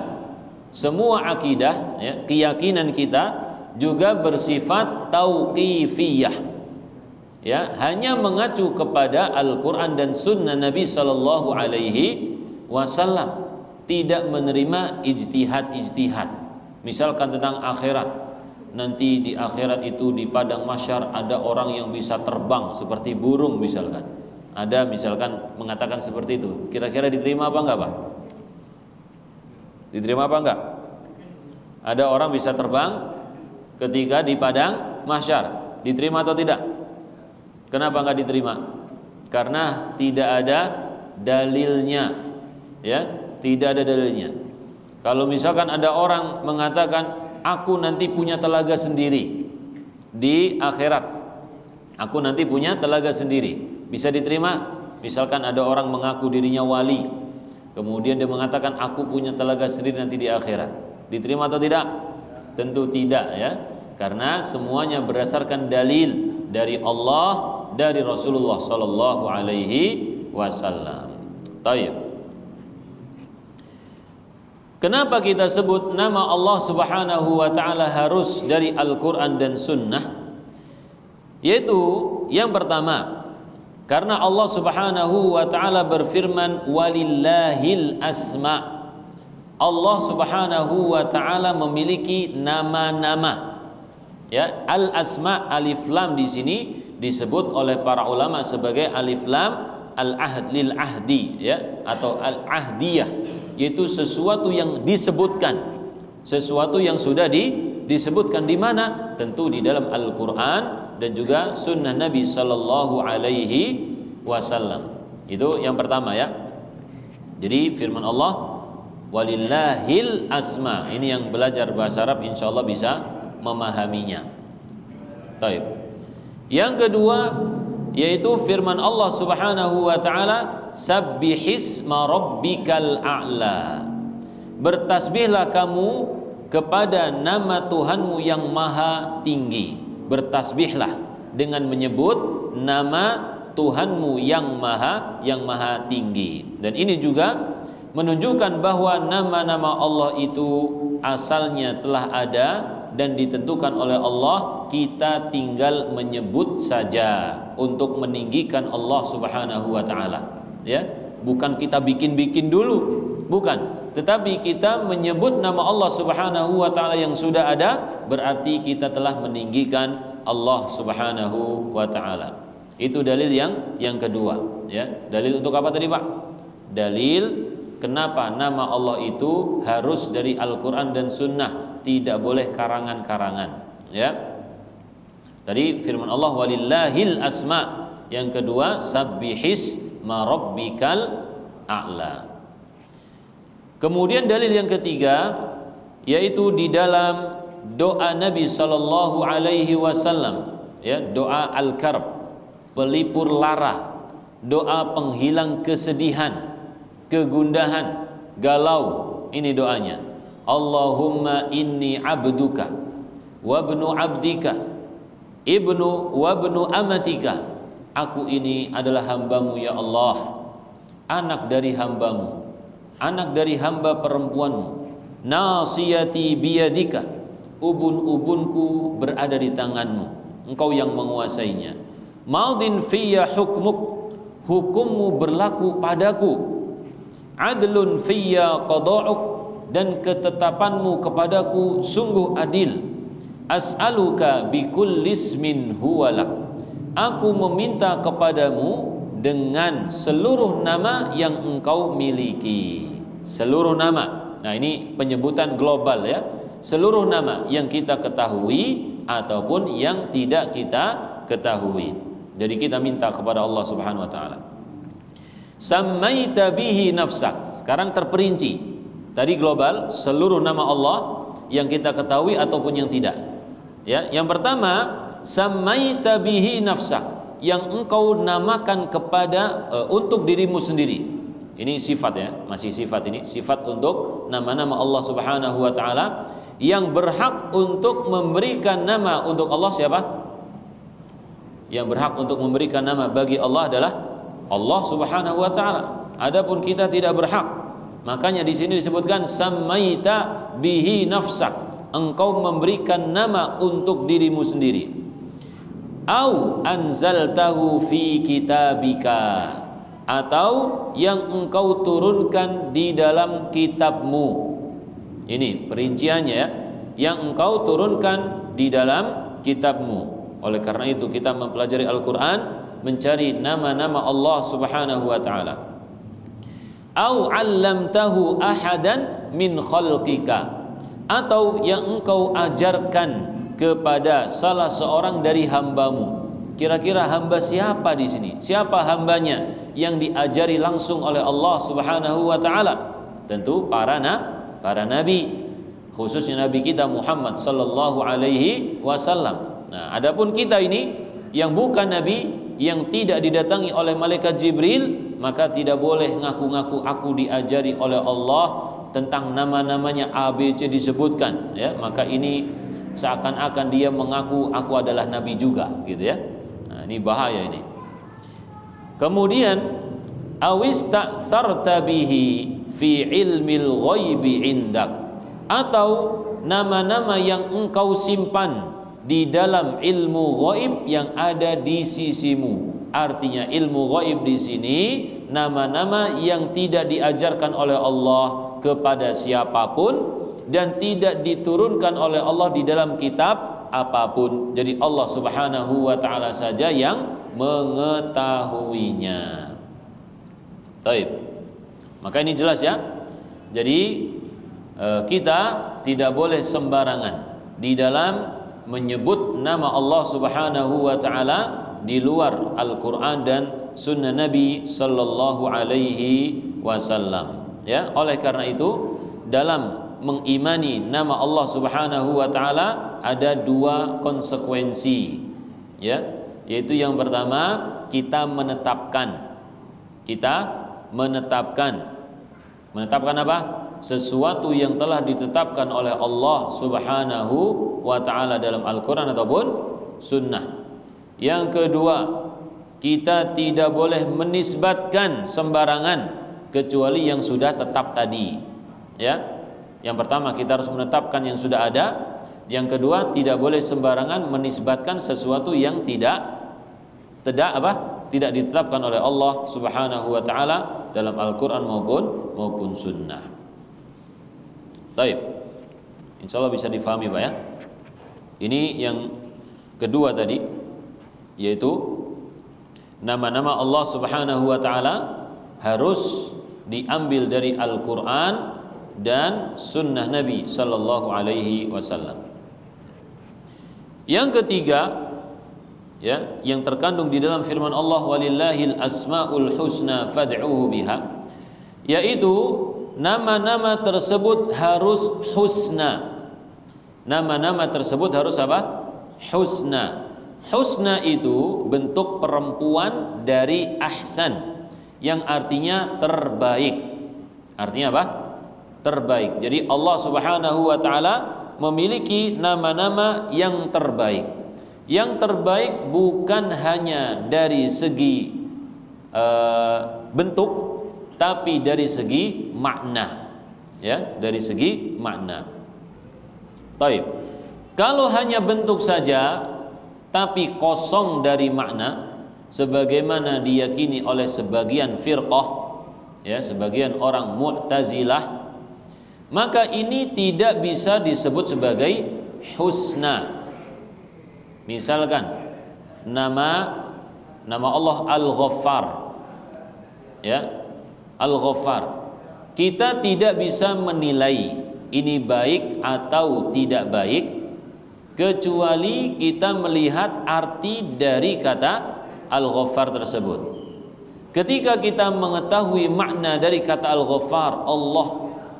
ya, keyakinan kita juga bersifat tauqifiyah, ya, hanya mengacu kepada Al-Quran dan Sunnah Nabi Sallallahu Alaihi Wasallam, tidak menerima ijtihad. Misalkan tentang akhirat, nanti di akhirat itu di padang mahsyar ada orang yang bisa terbang seperti burung misalkan. Ada misalkan mengatakan seperti itu. Kira-kira diterima apa enggak, Pak? Diterima apa enggak? Ada orang bisa terbang ketika di padang mahsyar. Diterima atau tidak? Kenapa enggak diterima? Karena tidak ada dalilnya. Ya, tidak ada dalilnya. Kalau misalkan ada orang mengatakan aku nanti punya telaga sendiri di akhirat. Aku nanti punya telaga sendiri. Bisa diterima? Misalkan ada orang mengaku dirinya wali, kemudian dia mengatakan aku punya telaga sendiri nanti di akhirat. Diterima atau tidak? Tentu tidak, ya. Karena semuanya berdasarkan dalil dari Allah, dari Rasulullah sallallahu alaihi wasallam. Baik. Kenapa kita sebut nama Allah Subhanahu wa taala harus dari Al-Qur'an dan Sunnah? Yaitu yang pertama, karena Allah Subhanahu wa taala berfirman walillahil asma. Allah Subhanahu wa taala memiliki nama-nama. Ya, al-asma, alif lam di sini disebut oleh para ulama sebagai alif lam al-ahd lil ahdi, ya, atau al-ahdiyah, yaitu sesuatu yang disebutkan, sesuatu yang sudah disebutkan di mana? Tentu di dalam Al-Qur'an dan juga sunnah Nabi sallallahu alaihi wasallam. Itu yang pertama, ya. Jadi firman Allah walillahil asma. Ini yang belajar bahasa Arab insyaallah bisa memahaminya. Baik. Yang kedua yaitu firman Allah Subhanahu wa taala sabbihisma rabbikal a'la. Bertasbihlah kamu kepada nama Tuhanmu yang maha tinggi. Bertasbihlah dengan menyebut nama Tuhanmu yang maha tinggi. Dan ini juga menunjukkan bahwa nama-nama Allah itu asalnya telah ada dan ditentukan oleh Allah. Kita tinggal menyebut saja untuk meninggikan Allah Subhanahu wa taala, ya. Bukan kita bikin-bikin dulu, bukan. Tetapi kita menyebut nama Allah Subhanahu wa taala yang sudah ada, berarti kita telah meninggikan Allah Subhanahu wa taala. Itu dalil yang kedua, ya. Dalil untuk apa tadi, Pak? Dalil kenapa nama Allah itu harus dari Al-Quran dan Sunnah, tidak boleh karangan-karangan. Ya, tadi firman Allah walillahil asma. Yang kedua sabbihis ma rabbikal a'la. Kemudian dalil yang ketiga yaitu di dalam doa Nabi sallallahu alaihi wasallam, ya, doa al-karb, pelipur lara, doa penghilang kesedihan, kegundahan, galau. Ini doanya. Allahumma inni abduka wa ibnu abdika ibnu wa ibnu amatika. Aku ini adalah hambamu ya Allah, anak dari hambamu, anak dari hamba perempuanmu. Nasiyati biyadika, ubun-ubunku berada di tanganmu, engkau yang menguasainya. Madin fiyya hukmuk, hukummu berlaku padaku. Adlun fiyya qada'uk, dan ketetapanmu kepadaku sungguh adil. As'aluka bikulli ismin huwalak, aku meminta kepadamu dengan seluruh nama yang engkau miliki. Seluruh nama. Nah, ini penyebutan global, ya. Seluruh nama yang kita ketahui ataupun yang tidak kita ketahui. Jadi kita minta kepada Allah Subhanahu wa taala. Sammaita bihi nafsak. Sekarang terperinci. Tadi global, seluruh nama Allah yang kita ketahui ataupun yang tidak. Ya, yang pertama sammaita bihi nafsak, yang engkau namakan kepada untuk dirimu sendiri. Ini sifat, ya, masih sifat. Ini sifat untuk nama-nama Allah Subhanahu wa taala. Yang berhak untuk memberikan nama untuk Allah siapa? Yang berhak untuk memberikan nama bagi Allah adalah Allah Subhanahu wa taala. Adapun kita tidak berhak. Makanya di sini disebutkan sammaita bihi nafsak, engkau memberikan nama untuk dirimu sendiri. Au anzaltahu fi kitabika, atau yang engkau turunkan di dalam kitabmu. Ini perinciannya, ya, yang engkau turunkan di dalam kitabmu. Oleh karena itu kita mempelajari Al-Quran, mencari nama-nama Allah Subhanahu wa ta'ala. Au 'allamtahu ahadan min khalqika, atau yang engkau ajarkan kepada salah seorang dari hambamu. Kira-kira hamba siapa di sini? Siapa hambanya yang diajari langsung oleh Allah Subhanahu wa taala? Tentu para nabi, khususnya nabi kita Muhammad sallallahu alaihi wasallam. Nah, adapun kita ini yang bukan nabi, yang tidak didatangi oleh malaikat Jibril, maka tidak boleh ngaku-ngaku aku diajari oleh Allah tentang nama-namanya A, B, C disebutkan, ya. Maka ini seakan-akan dia mengaku aku adalah nabi juga, gitu, ya. Nah, ini bahaya ini. Kemudian awista'tharta bihi fi ilmil ghaibi indak, atau nama-nama yang engkau simpan di dalam ilmu ghaib yang ada di sisimu. Artinya ilmu ghaib di sini nama-nama yang tidak diajarkan oleh Allah kepada siapapun dan tidak diturunkan oleh Allah di dalam kitab apapun. Jadi Allah Subhanahu wa taala saja yang mengetahuinya. Taib. Maka ini jelas, ya. Jadi kita tidak boleh sembarangan di dalam menyebut nama Allah Subhanahu wa taala di luar Al-Qur'an dan sunnah Nabi sallallahu alaihi wasallam, ya. Oleh karena itu dalam mengimani nama Allah Subhanahu wa taala ada dua konsekuensi, ya. Yaitu yang pertama, kita menetapkan apa? Sesuatu yang telah ditetapkan oleh Allah Subhanahu wa taala dalam Al-Qur'an ataupun sunnah. Yang kedua, kita tidak boleh menisbatkan sembarangan kecuali yang sudah tetap tadi, ya. Yang pertama, kita harus menetapkan yang sudah ada. Yang kedua, tidak boleh sembarangan menisbatkan sesuatu yang tidak ditetapkan oleh Allah Subhanahu wa taala dalam Al-Qur'an maupun sunnah. Baik. Insyaallah bisa difahami, Pak, ya. Ini yang kedua tadi, yaitu nama-nama Allah Subhanahu wa taala harus diambil dari Al-Qur'an dan sunnah Nabi sallallahu alaihi wasallam. Yang ketiga, ya, yang terkandung di dalam firman Allah, walillahil asmaul husna fad'uhu biha, yaitu nama-nama tersebut harus husna. Nama-nama tersebut harus apa? Husna. Husna itu bentuk perempuan dari ahsan, yang artinya terbaik. Artinya apa? Terbaik. Jadi Allah Subhanahu wa taala memiliki nama-nama yang terbaik. Yang terbaik bukan hanya dari segi bentuk, tapi dari segi makna. Ya, dari segi makna. Taib. Kalau hanya bentuk saja tapi kosong dari makna, sebagaimana diyakini oleh sebagian firqah, ya, sebagian orang Mu'tazilah, maka ini tidak bisa disebut sebagai husna. Misalkan nama Allah Al-Ghaffar, ya, Al-Ghaffar, kita tidak bisa menilai ini baik atau tidak baik kecuali kita melihat arti dari kata Al-Ghaffar tersebut. Ketika kita mengetahui makna dari kata Al-Ghaffar, Allah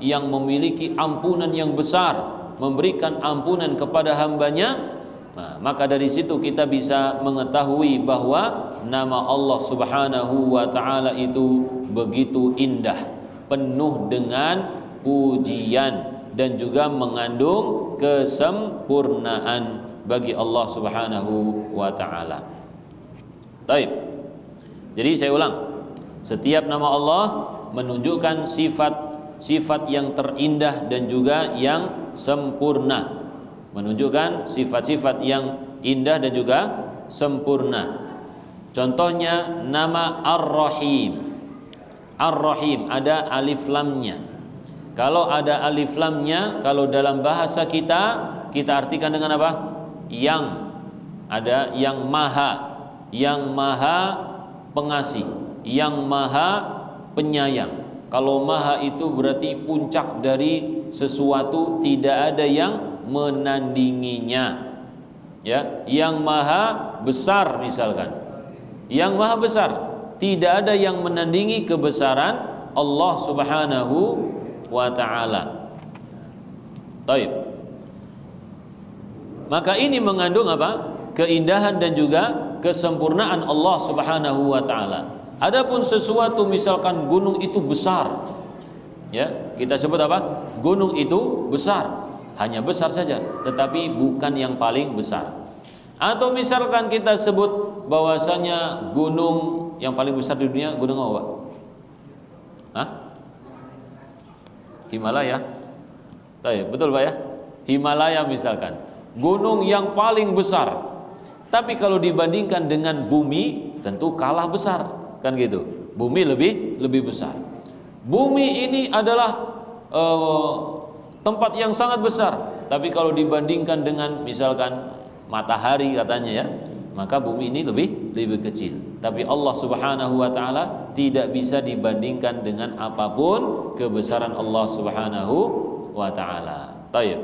yang memiliki ampunan yang besar, memberikan ampunan kepada hambanya, nah, maka dari situ kita bisa mengetahui bahwa nama Allah Subhanahu wa ta'ala itu begitu indah, penuh dengan pujian, dan juga mengandung kesempurnaan bagi Allah Subhanahu wa ta'ala. Baik. Jadi saya ulang, setiap nama Allah menunjukkan sifat yang terindah dan juga yang sempurna, menunjukkan sifat-sifat yang indah dan juga sempurna. Contohnya nama Ar-Rahim. Ar-Rahim ada alif lamnya. Kalau ada alif lamnya, kalau dalam bahasa kita artikan dengan apa? Yang. Ada yang maha pengasih, yang maha penyayang. Kalau maha itu berarti puncak dari sesuatu, tidak ada yang menandinginya. Ya, yang maha besar misalkan. Yang maha besar, tidak ada yang menandingi kebesaran Allah Subhanahu wa ta'ala. Taib. Maka ini mengandung apa? Keindahan dan juga kesempurnaan Allah Subhanahu wa ta'ala. Adapun sesuatu misalkan gunung itu besar, ya, kita sebut apa? Gunung itu besar, hanya besar saja, tetapi bukan yang paling besar. Atau misalkan kita sebut bahwasanya gunung yang paling besar di dunia gunung apa? Hah? Himalaya. Baik, betul Pak ya? Himalaya misalkan, gunung yang paling besar. Tapi kalau dibandingkan dengan bumi, tentu kalah besar, kan gitu. Bumi lebih besar. Bumi ini adalah tempat yang sangat besar. Tapi kalau dibandingkan dengan misalkan matahari katanya, ya, maka bumi ini lebih kecil. Tapi Allah Subhanahu wa ta'ala tidak bisa dibandingkan dengan apapun kebesaran Allah Subhanahu wa ta'ala. Baik.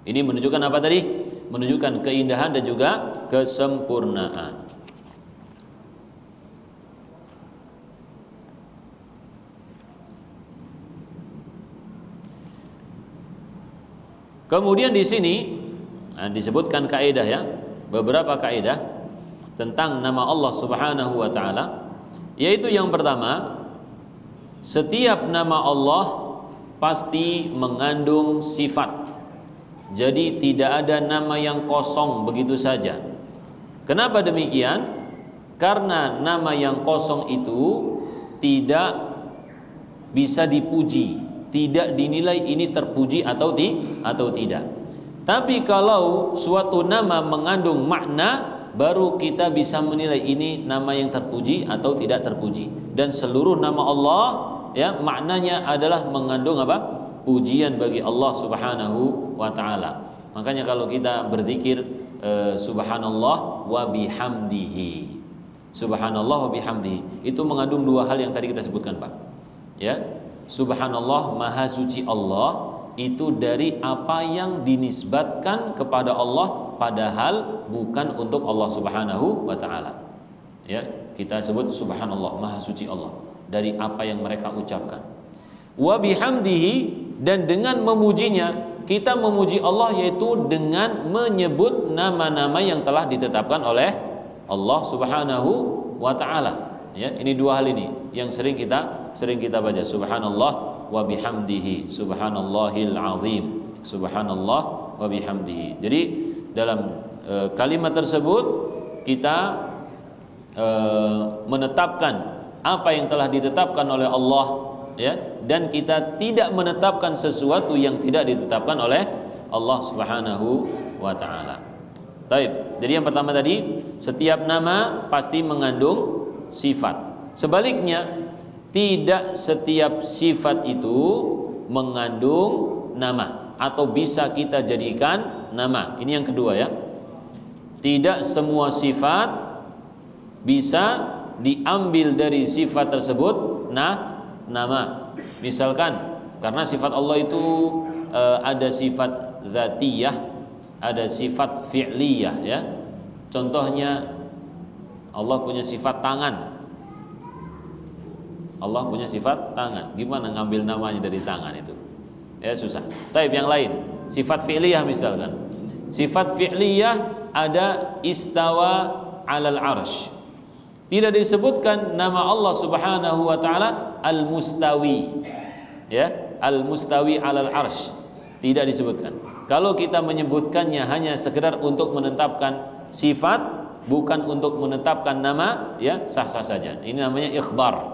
Ini menunjukkan apa tadi? Menunjukkan keindahan dan juga kesempurnaan. Kemudian di sini disebutkan kaidah, ya, beberapa kaidah tentang nama Allah Subhanahu wa ta'ala, yaitu yang pertama, setiap nama Allah pasti mengandung sifat. Jadi tidak ada nama yang kosong begitu saja. Kenapa demikian? Karena nama yang kosong itu tidak bisa dipuji, tidak dinilai ini terpuji atau tidak. Tapi kalau suatu nama mengandung makna, baru kita bisa menilai ini nama yang terpuji atau tidak terpuji. Dan seluruh nama Allah, ya, maknanya adalah mengandung apa? Pujian bagi Allah Subhanahu wa ta'ala. Makanya kalau kita berzikir subhanallah wa bihamdihi, subhanallah wa bihamdihi, itu mengandung dua hal yang tadi kita sebutkan, Pak. Ya, subhanallah, maha suci Allah, itu dari apa yang dinisbatkan kepada Allah padahal bukan untuk Allah Subhanahu wa taala. Ya, kita sebut subhanallah, maha suci Allah, dari apa yang mereka ucapkan. Wa bihamdihi, dan dengan memujinya, kita memuji Allah yaitu dengan menyebut nama-nama yang telah ditetapkan oleh Allah Subhanahu wa taala. Ya, ini dua hal ini yang sering kita baca, subhanallah wa bihamdihi, subhanallahil azim, subhanallah wa bihamdihi. Jadi dalam kalimat tersebut kita menetapkan apa yang telah ditetapkan oleh Allah, ya, dan kita tidak menetapkan sesuatu yang tidak ditetapkan oleh Allah Subhanahu wa taala. Baik. Jadi yang pertama tadi, setiap nama pasti mengandung sifat. Sebaliknya, tidak setiap sifat itu mengandung nama atau bisa kita jadikan nama. Ini yang kedua, ya. Tidak semua sifat bisa diambil dari sifat tersebut nama. Misalkan karena sifat Allah itu ada sifat dzatiyah, ada sifat fi'liyah, ya. Contohnya Allah punya sifat tangan. Allah punya sifat tangan. Gimana ngambil namanya dari tangan itu? Ya susah. Taib yang lain, sifat fi'liyah misalkan. Sifat fi'liyah ada istawa 'alal 'arsy. Tidak disebutkan nama Allah Subhanahu wa taala al-mustawi. Ya, al-mustawi 'alal 'arsy. Tidak disebutkan. Kalau kita menyebutkannya hanya sekedar untuk menetapkan sifat, bukan untuk menetapkan nama, ya sah-sah saja. Ini namanya ikhbar.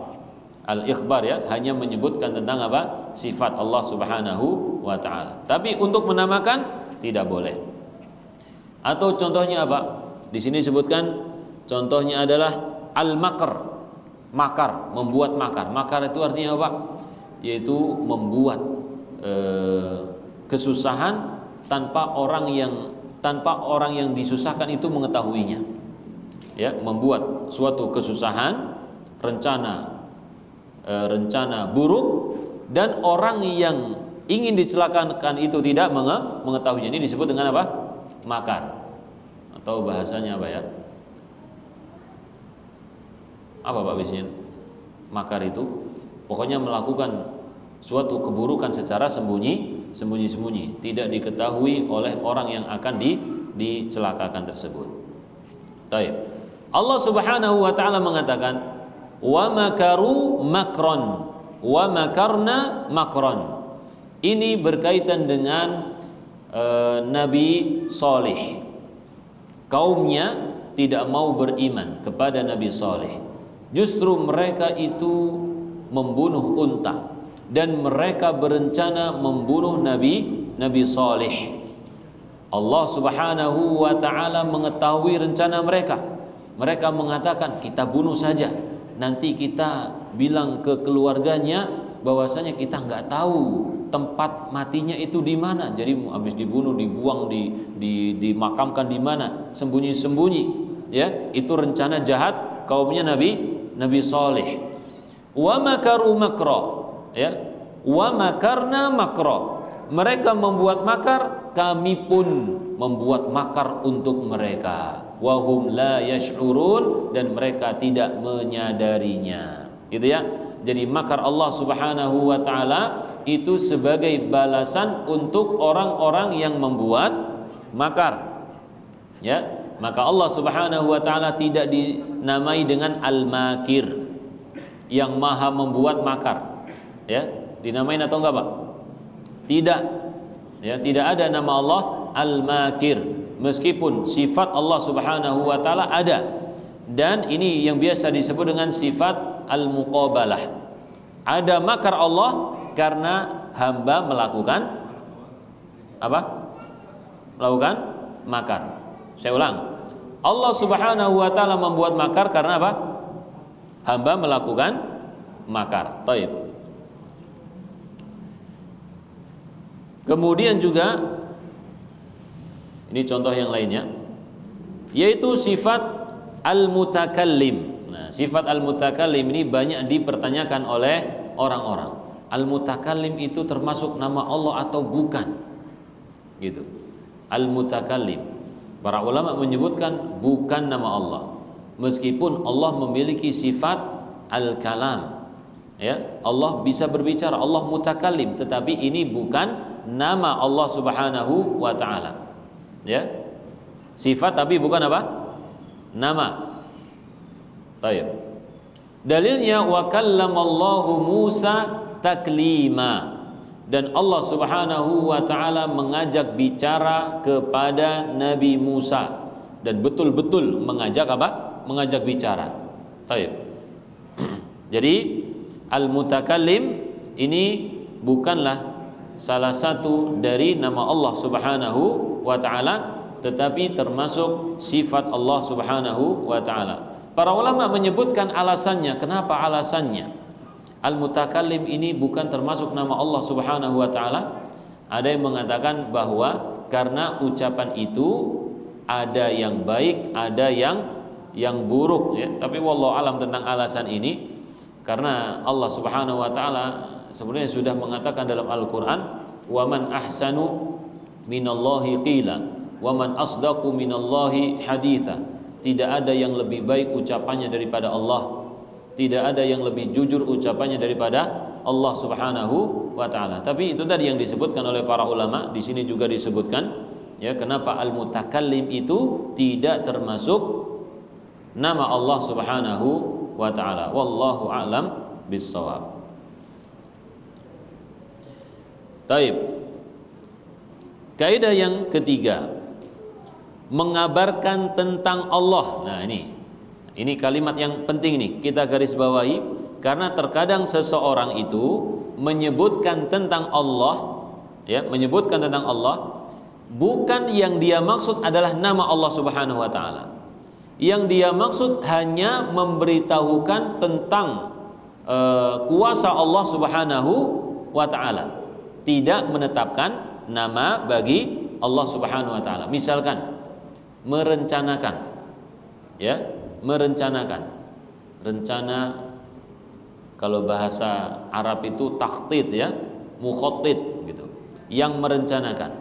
Al-ikhbar, ya, hanya menyebutkan tentang apa? Sifat Allah Subhanahu wa taala. Tapi untuk menamakan tidak boleh. Atau contohnya apa? Di sini disebutkan contohnya adalah al-makr. Makar, membuat makar. Makar itu artinya apa? Yaitu membuat kesusahan tanpa orang yang disusahkan itu mengetahuinya. Ya, membuat suatu kesusahan, rencana buruk, dan orang yang ingin dicelakakan itu tidak mengetahuinya. Ini disebut dengan apa? Makar. Atau bahasanya apa, ya? Apa Pak biasanya? Makar itu pokoknya melakukan suatu keburukan secara sembunyi-sembunyi, tidak diketahui oleh orang yang akan dicelakakan tersebut. Baik. Allah Subhanahu wa taala mengatakan, wa makaru makron wa makarna makron. Ini berkaitan dengan Nabi Saleh. Kaumnya tidak mau beriman kepada Nabi Saleh. Justru mereka itu membunuh unta, dan mereka berencana membunuh Nabi Saleh. Allah Subhanahu wa taala mengetahui rencana mereka. Mereka mengatakan, kita bunuh saja. Nanti kita bilang ke keluarganya bahwasanya kita nggak tahu tempat matinya itu di mana. Jadi habis dibunuh, dibuang, dimakamkan di mana, sembunyi-sembunyi. Ya, itu rencana jahat kaumnya Nabi Saleh. Wa makaru makra, ya. Wa makarna makra. Mereka membuat makar, kami pun membuat makar untuk mereka. Wahum la yash'urun, dan mereka tidak menyadarinya. Gitu, ya. Jadi makar Allah Subhanahu wa taala itu sebagai balasan untuk orang-orang yang membuat makar. Ya, maka Allah Subhanahu wa taala tidak dinamai dengan al-makir, yang maha membuat makar. Ya, dinamain atau enggak, Pak? Tidak. Ya, tidak ada nama Allah al-makir, meskipun sifat Allah Subhanahu wa taala ada. Dan ini yang biasa disebut dengan sifat al-muqabalah. Ada makar Allah karena hamba melakukan apa? Melakukan makar. Saya ulang. Allah Subhanahu wa taala membuat makar karena apa? Hamba melakukan makar. Taib. Kemudian juga ini contoh yang lainnya, yaitu sifat al-mutakallim. Nah, sifat al-mutakallim ini banyak dipertanyakan oleh orang-orang. Al-mutakallim itu termasuk nama Allah atau bukan? Gitu. Al-mutakallim. Para ulama menyebutkan bukan nama Allah. Meskipun Allah memiliki sifat al-kalam. Ya, Allah bisa berbicara, Allah mutakallim, tetapi ini bukan nama Allah Subhanahu wa taala. Ya. Sifat tapi bukan apa? Nama. Baik. Dalilnya wa kallamallahu Musa taklima. Dan Allah Subhanahu wa taala mengajak bicara kepada Nabi Musa, dan betul-betul mengajak apa? Mengajak bicara. Baik. Jadi al-mutakallim ini bukanlah salah satu dari nama Allah Subhanahu wa taala, tetapi termasuk sifat Allah Subhanahu wa taala. Para ulama menyebutkan alasannya. Kenapa alasannya? Al-mutakallim ini bukan termasuk nama Allah Subhanahu wa taala. Ada yang mengatakan bahwa karena ucapan itu ada yang baik, ada yang buruk, ya. Tapi wallahu alam tentang alasan ini, karena Allah Subhanahu wa taala sebenarnya sudah mengatakan dalam Al-Qur'an, "Wa man ahsanu minallahi qila, wa man asdaqu minallahi haditha." Tidak ada yang lebih baik ucapannya daripada Allah. Tidak ada yang lebih jujur ucapannya daripada Allah Subhanahu wa taala. Tapi itu tadi yang disebutkan oleh para ulama, di sini juga disebutkan, ya, kenapa al-mutakallim itu tidak termasuk nama Allah Subhanahu wa ta'ala. Wallahu a'lam bissawab. Taib. Kaidah yang ketiga, mengabarkan tentang Allah. Nah, ini kalimat yang penting nih, kita garis bawahi, karena terkadang seseorang itu menyebutkan tentang Allah, ya, menyebutkan tentang Allah, bukan yang dia maksud adalah nama Allah Subhanahu wa taala. Yang dia maksud hanya memberitahukan tentang kuasa Allah Subhanahu wa taala, tidak menetapkan nama bagi Allah Subhanahu wa taala. Misalkan merencanakan, ya, merencanakan. Rencana kalau bahasa Arab itu takhtid, ya, mukhattid gitu. Yang merencanakan.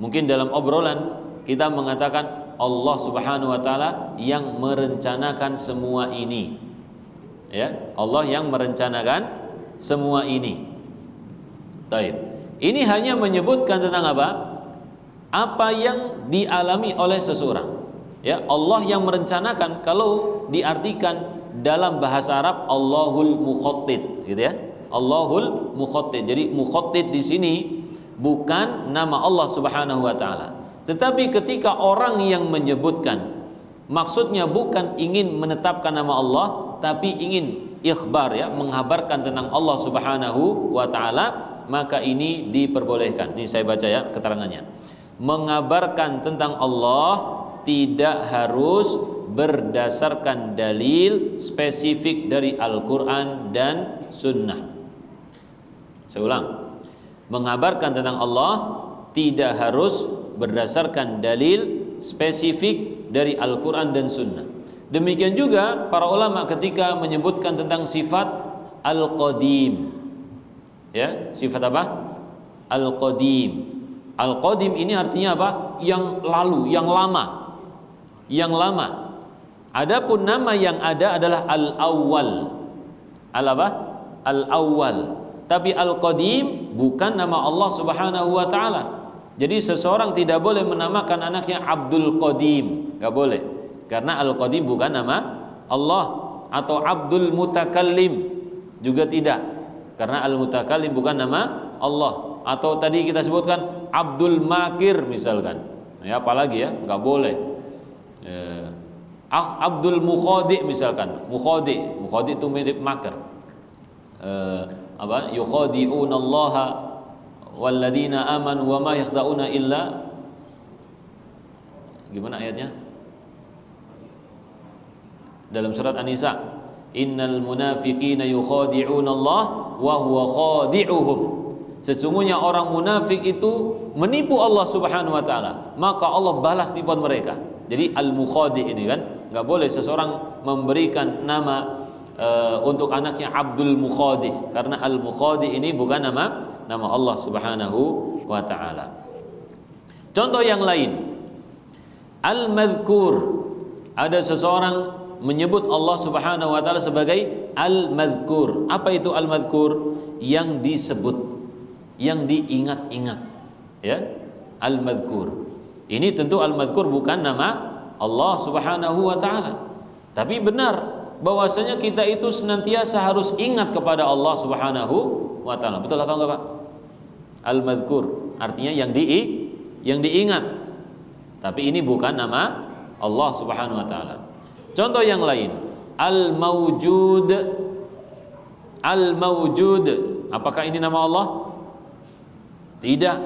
Mungkin dalam obrolan kita mengatakan Allah Subhanahu wa taala yang merencanakan semua ini. Ya, Allah yang merencanakan semua ini. Taib. Ini hanya menyebutkan tentang apa? Apa yang dialami oleh seseorang. Ya, Allah yang merencanakan kalau diartikan dalam bahasa Arab Allahul mukhattid, gitu ya. Allahul mukhattid. Jadi mukhattid di sini bukan nama Allah Subhanahu wa taala. Tetapi ketika orang yang menyebutkan maksudnya bukan ingin menetapkan nama Allah, tapi ingin ikhbar, ya, menghabarkan tentang Allah Subhanahu wa taala, maka ini diperbolehkan. Ini saya baca, ya, keterangannya. Mengabarkan tentang Allah tidak harus berdasarkan dalil spesifik dari Al-Quran dan Sunnah. Saya ulang. Mengabarkan tentang Allah tidak harus berdasarkan dalil spesifik dari Al-Quran dan Sunnah. Demikian juga para ulama ketika menyebutkan tentang sifat Al-Qadim, ya, sifat apa? Al-Qadim. Al-Qadim ini artinya apa? Yang lalu, yang lama, yang lama. Adapun nama yang ada adalah Al-Awwal. Al-apa? Al-Awwal. Tapi Al-Qadim bukan nama Allah Subhanahu wa taala. Jadi seseorang tidak boleh menamakan anaknya Abdul Qadim, enggak boleh. Karena Al-Qadim bukan nama Allah. Atau Abdul Mutakallim juga tidak. Karena Al-Mutakallim bukan nama Allah. Atau tadi kita sebutkan Abdul Makir misalkan. Ya, apalagi, ya, enggak boleh. Abdul Mukhadi misalkan. Mukhadi itu mirip makar. Apa? Yukhadi'una Allah walladzina amanu wa ma yakhda'una illa, gimana ayatnya? Dalam surat An-Nisa, innal munafiqina yukhadi'una Allah wa huwa khadi'uhum. Sesungguhnya orang munafik itu menipu Allah Subhanahu wa taala, maka Allah balas tipuan mereka. Jadi al-mukhadi ini kan, enggak boleh seseorang memberikan nama untuk anaknya Abdul Mukhadi, karena Al Mukhadi ini bukan nama Allah Subhanahu wa taala. Contoh yang lain, Al Madhkur, ada seseorang menyebut Allah Subhanahu wa taala sebagai Al Madhkur. Apa itu Al Madhkur? Yang disebut, yang diingat-ingat, ya. Al Madhkur. Ini tentu Al Madhkur bukan nama Allah Subhanahu wa taala. Tapi benar bahwasanya kita itu senantiasa harus ingat kepada Allah Subhanahu wa taala. Betul atau enggak, Pak? Al Madhkur artinya yang diingat. Tapi ini bukan nama Allah Subhanahu wa taala. Contoh yang lain, Al Mawjud. Al Mawjud, apakah ini nama Allah? Tidak.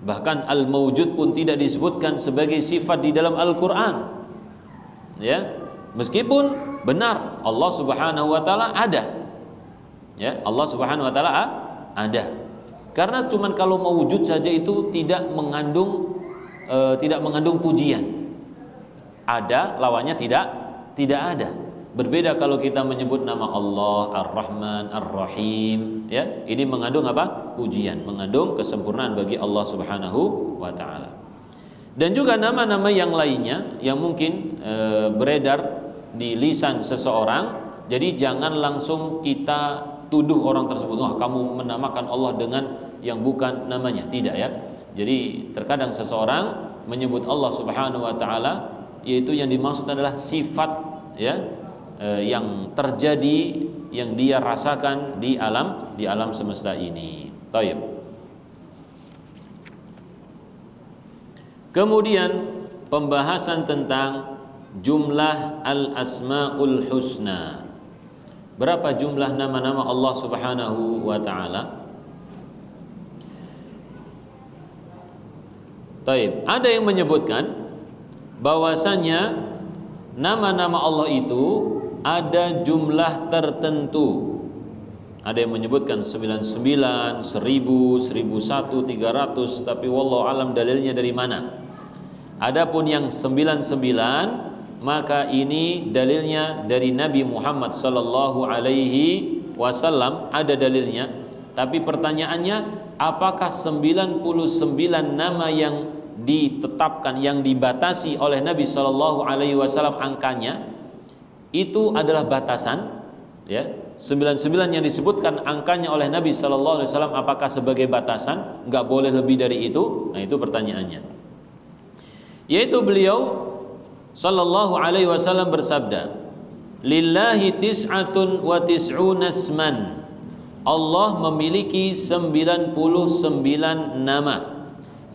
Bahkan Al Mawjud pun tidak disebutkan sebagai sifat di dalam Al-Qur'an. Ya. Meskipun benar Allah Subhanahu wa taala ada. Ya, Allah Subhanahu wa taala ada. Karena cuman kalau mawujud saja itu tidak mengandung pujian. Ada lawannya tidak ada. Berbeda kalau kita menyebut nama Allah Ar-Rahman Ar-Rahim, ya. Ini mengandung apa? Pujian, mengandung kesempurnaan bagi Allah Subhanahu wa taala. Dan juga nama-nama yang lainnya yang mungkin beredar di lisan seseorang. Jadi jangan langsung kita tuduh orang tersebut, wah kamu menamakan Allah dengan yang bukan namanya. Tidak, ya. Jadi terkadang seseorang menyebut Allah Subhanahu wa taala, yaitu yang dimaksud adalah sifat, ya, yang terjadi, yang dia rasakan di alam semesta ini. Taib. Kemudian pembahasan tentang jumlah al-asmaul husna. Berapa jumlah nama-nama Allah Subhanahu wa taala? Taib. Ada yang menyebutkan bahwasanya nama-nama Allah itu ada jumlah tertentu. Ada yang menyebutkan 99, 1000, 1001, 300, tapi wallahu alam dalilnya dari mana. Adapun yang 99, maka ini dalilnya dari Nabi Muhammad sallallahu alaihi wasallam, ada dalilnya. Tapi pertanyaannya, apakah 99 nama yang ditetapkan, yang dibatasi oleh Nabi sallallahu alaihi wasallam angkanya itu adalah batasan, ya? 99 yang disebutkan angkanya oleh Nabi sallallahu alaihi wasallam apakah sebagai batasan, enggak boleh lebih dari itu? Nah, itu pertanyaannya. Yaitu beliau sallallahu alaihi wasallam bersabda, "Lillahi tis'atun wa tis'una isman." Allah memiliki 99 nama.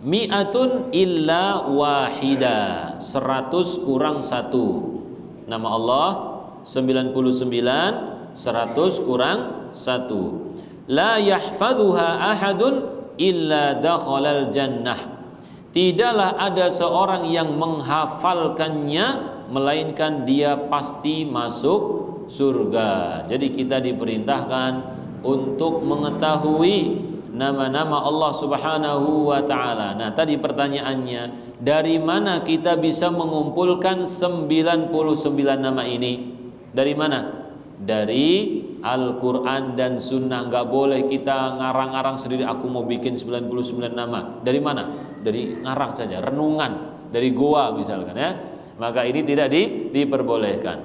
Mi'atun illa wahida, 100 kurang 1. Nama Allah 99, 100 kurang 1. La yahfadhuha ahadun illa dakhalal jannah. Tidaklah ada seorang yang menghafalkannya melainkan dia pasti masuk surga. Jadi kita diperintahkan untuk mengetahui nama-nama Allah Subhanahu wa taala. Nah, tadi pertanyaannya, dari mana kita bisa mengumpulkan 99 nama ini? Dari mana? Dari Al-Quran dan Sunnah. Nggak boleh kita ngarang-ngarang sendiri, aku mau bikin 99 nama. Dari mana? Dari ngarang saja, renungan, dari goa misalkan, ya. Maka ini tidak diperbolehkan.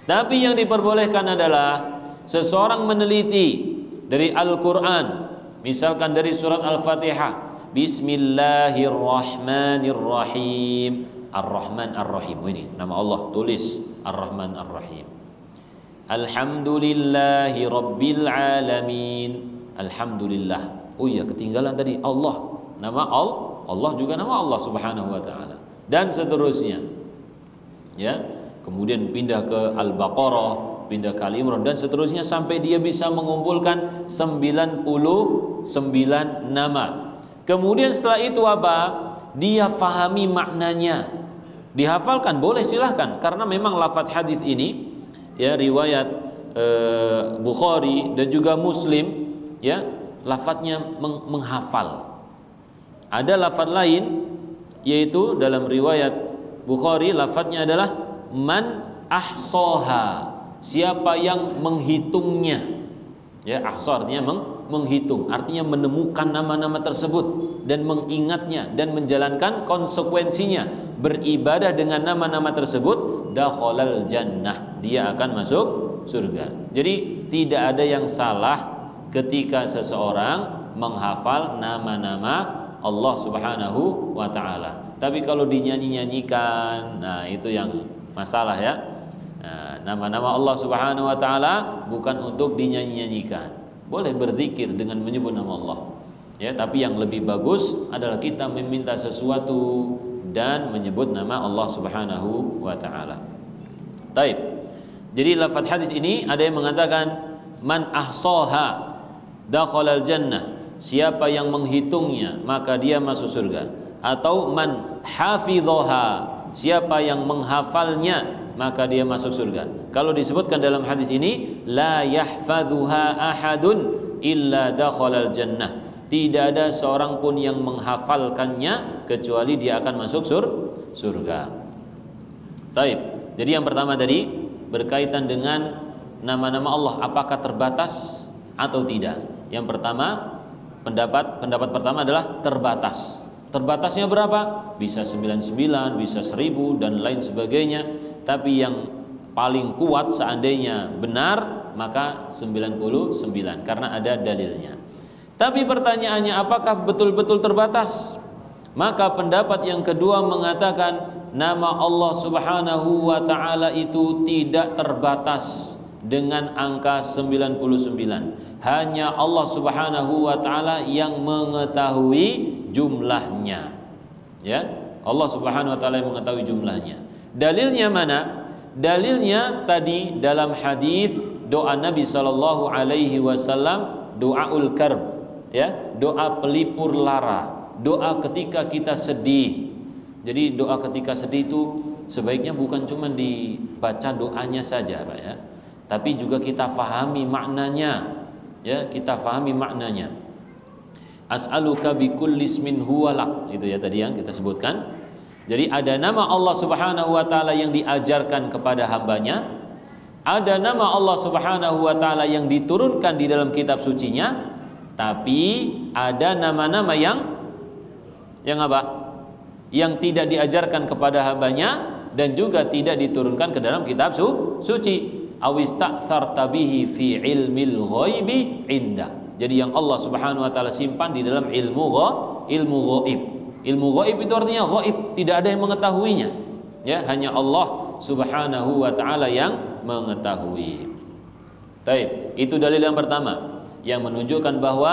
Tapi yang diperbolehkan adalah seseorang meneliti dari Al-Quran, misalkan dari surat Al-Fatihah, Bismillahirrahmanirrahim, Ar-Rahman Ar-Rahim. Ini nama Allah, tulis Ar-Rahman Ar-Rahim. Alhamdulillahi Rabbil Alamin. Alhamdulillah. Oh iya, ketinggalan tadi Allah. Nama Allah juga nama Allah Subhanahu wa taala. Dan seterusnya. Ya. Kemudian pindah ke Al-Baqarah, pindah ke Al-Imran dan seterusnya sampai dia bisa mengumpulkan 99 nama. Kemudian setelah itu apa? Dia fahami maknanya. Dihafalkan boleh, silahkan, karena memang lafaz hadis ini, ya, riwayat Bukhari dan juga Muslim, ya, lafaznya menghafal. Ada lafaz lain yaitu dalam riwayat Bukhari lafaznya adalah man ahsaha. siapa yang menghitungnya. Ya, ahsa artinya menghitung, artinya menemukan nama-nama tersebut dan mengingatnya dan menjalankan konsekuensinya, beribadah dengan nama-nama tersebut, dakhalal jannah, dia akan masuk surga. Jadi tidak ada yang salah ketika seseorang menghafal nama-nama Allah Subhanahu wa taala. Tapi kalau dinyanyi-nyanyikan, nah itu yang masalah ya. Nama-nama Allah Subhanahu wa taala bukan untuk dinyanyi-nyanyikan. Boleh berzikir dengan menyebut nama Allah. Ya, tapi yang lebih bagus adalah kita meminta sesuatu dan menyebut nama Allah Subhanahu wa taala. Taib. Jadi lafaz hadis ini ada yang mengatakan man ahsaha dakhalal jannah. Siapa yang menghitungnya maka dia masuk surga. Atau man hafidhaha. Siapa yang menghafalnya maka dia masuk surga. Kalau disebutkan dalam hadis ini la yahfadhuha ahadun illa dakhalal jannah. Tidak ada seorang pun yang menghafalkannya kecuali dia akan masuk surga. Taib. Jadi yang pertama tadi berkaitan dengan nama-nama Allah, apakah terbatas atau tidak? Yang pertama, pendapat pertama adalah terbatas. Terbatasnya berapa? Bisa 99, bisa 1000 dan lain sebagainya. Tapi yang paling kuat seandainya benar maka 99 karena ada dalilnya. Tapi pertanyaannya apakah betul-betul terbatas? Maka pendapat yang kedua mengatakan nama Allah Subhanahu wa taala itu tidak terbatas dengan angka 99. Hanya Allah Subhanahu wa taala yang mengetahui jumlahnya. Ya, Allah Subhanahu wa taala yang mengetahui jumlahnya. Dalilnya mana? Dalilnya tadi dalam hadis doa Nabi sallallahu alaihi wasallam, doaul karb, ya, doa pelipur lara, doa ketika kita sedih. Jadi doa ketika sedih itu sebaiknya bukan cuma dibaca doanya saja, Pak ya, tapi juga kita fahami maknanya. Ya, kita fahami maknanya. As'aluka bikulli ismin huwalak, itu ya tadi yang kita sebutkan. Jadi ada nama Allah Subhanahu wa taala yang diajarkan kepada hambanya, ada nama Allah Subhanahu wa taala yang diturunkan di dalam kitab sucinya, tapi ada nama-nama yang apa? Yang tidak diajarkan kepada hambanya dan juga tidak diturunkan ke dalam kitab suci. Awista'tsarta bihi fi ilmil ghaibi indah. Jadi yang Allah Subhanahu wa taala simpan di dalam ilmu ghaib. Ilmu ghaib itu artinya ghaib, tidak ada yang mengetahuinya. Ya, hanya Allah Subhanahu wa taala yang mengetahui. Baik, itu dalil yang pertama yang menunjukkan bahwa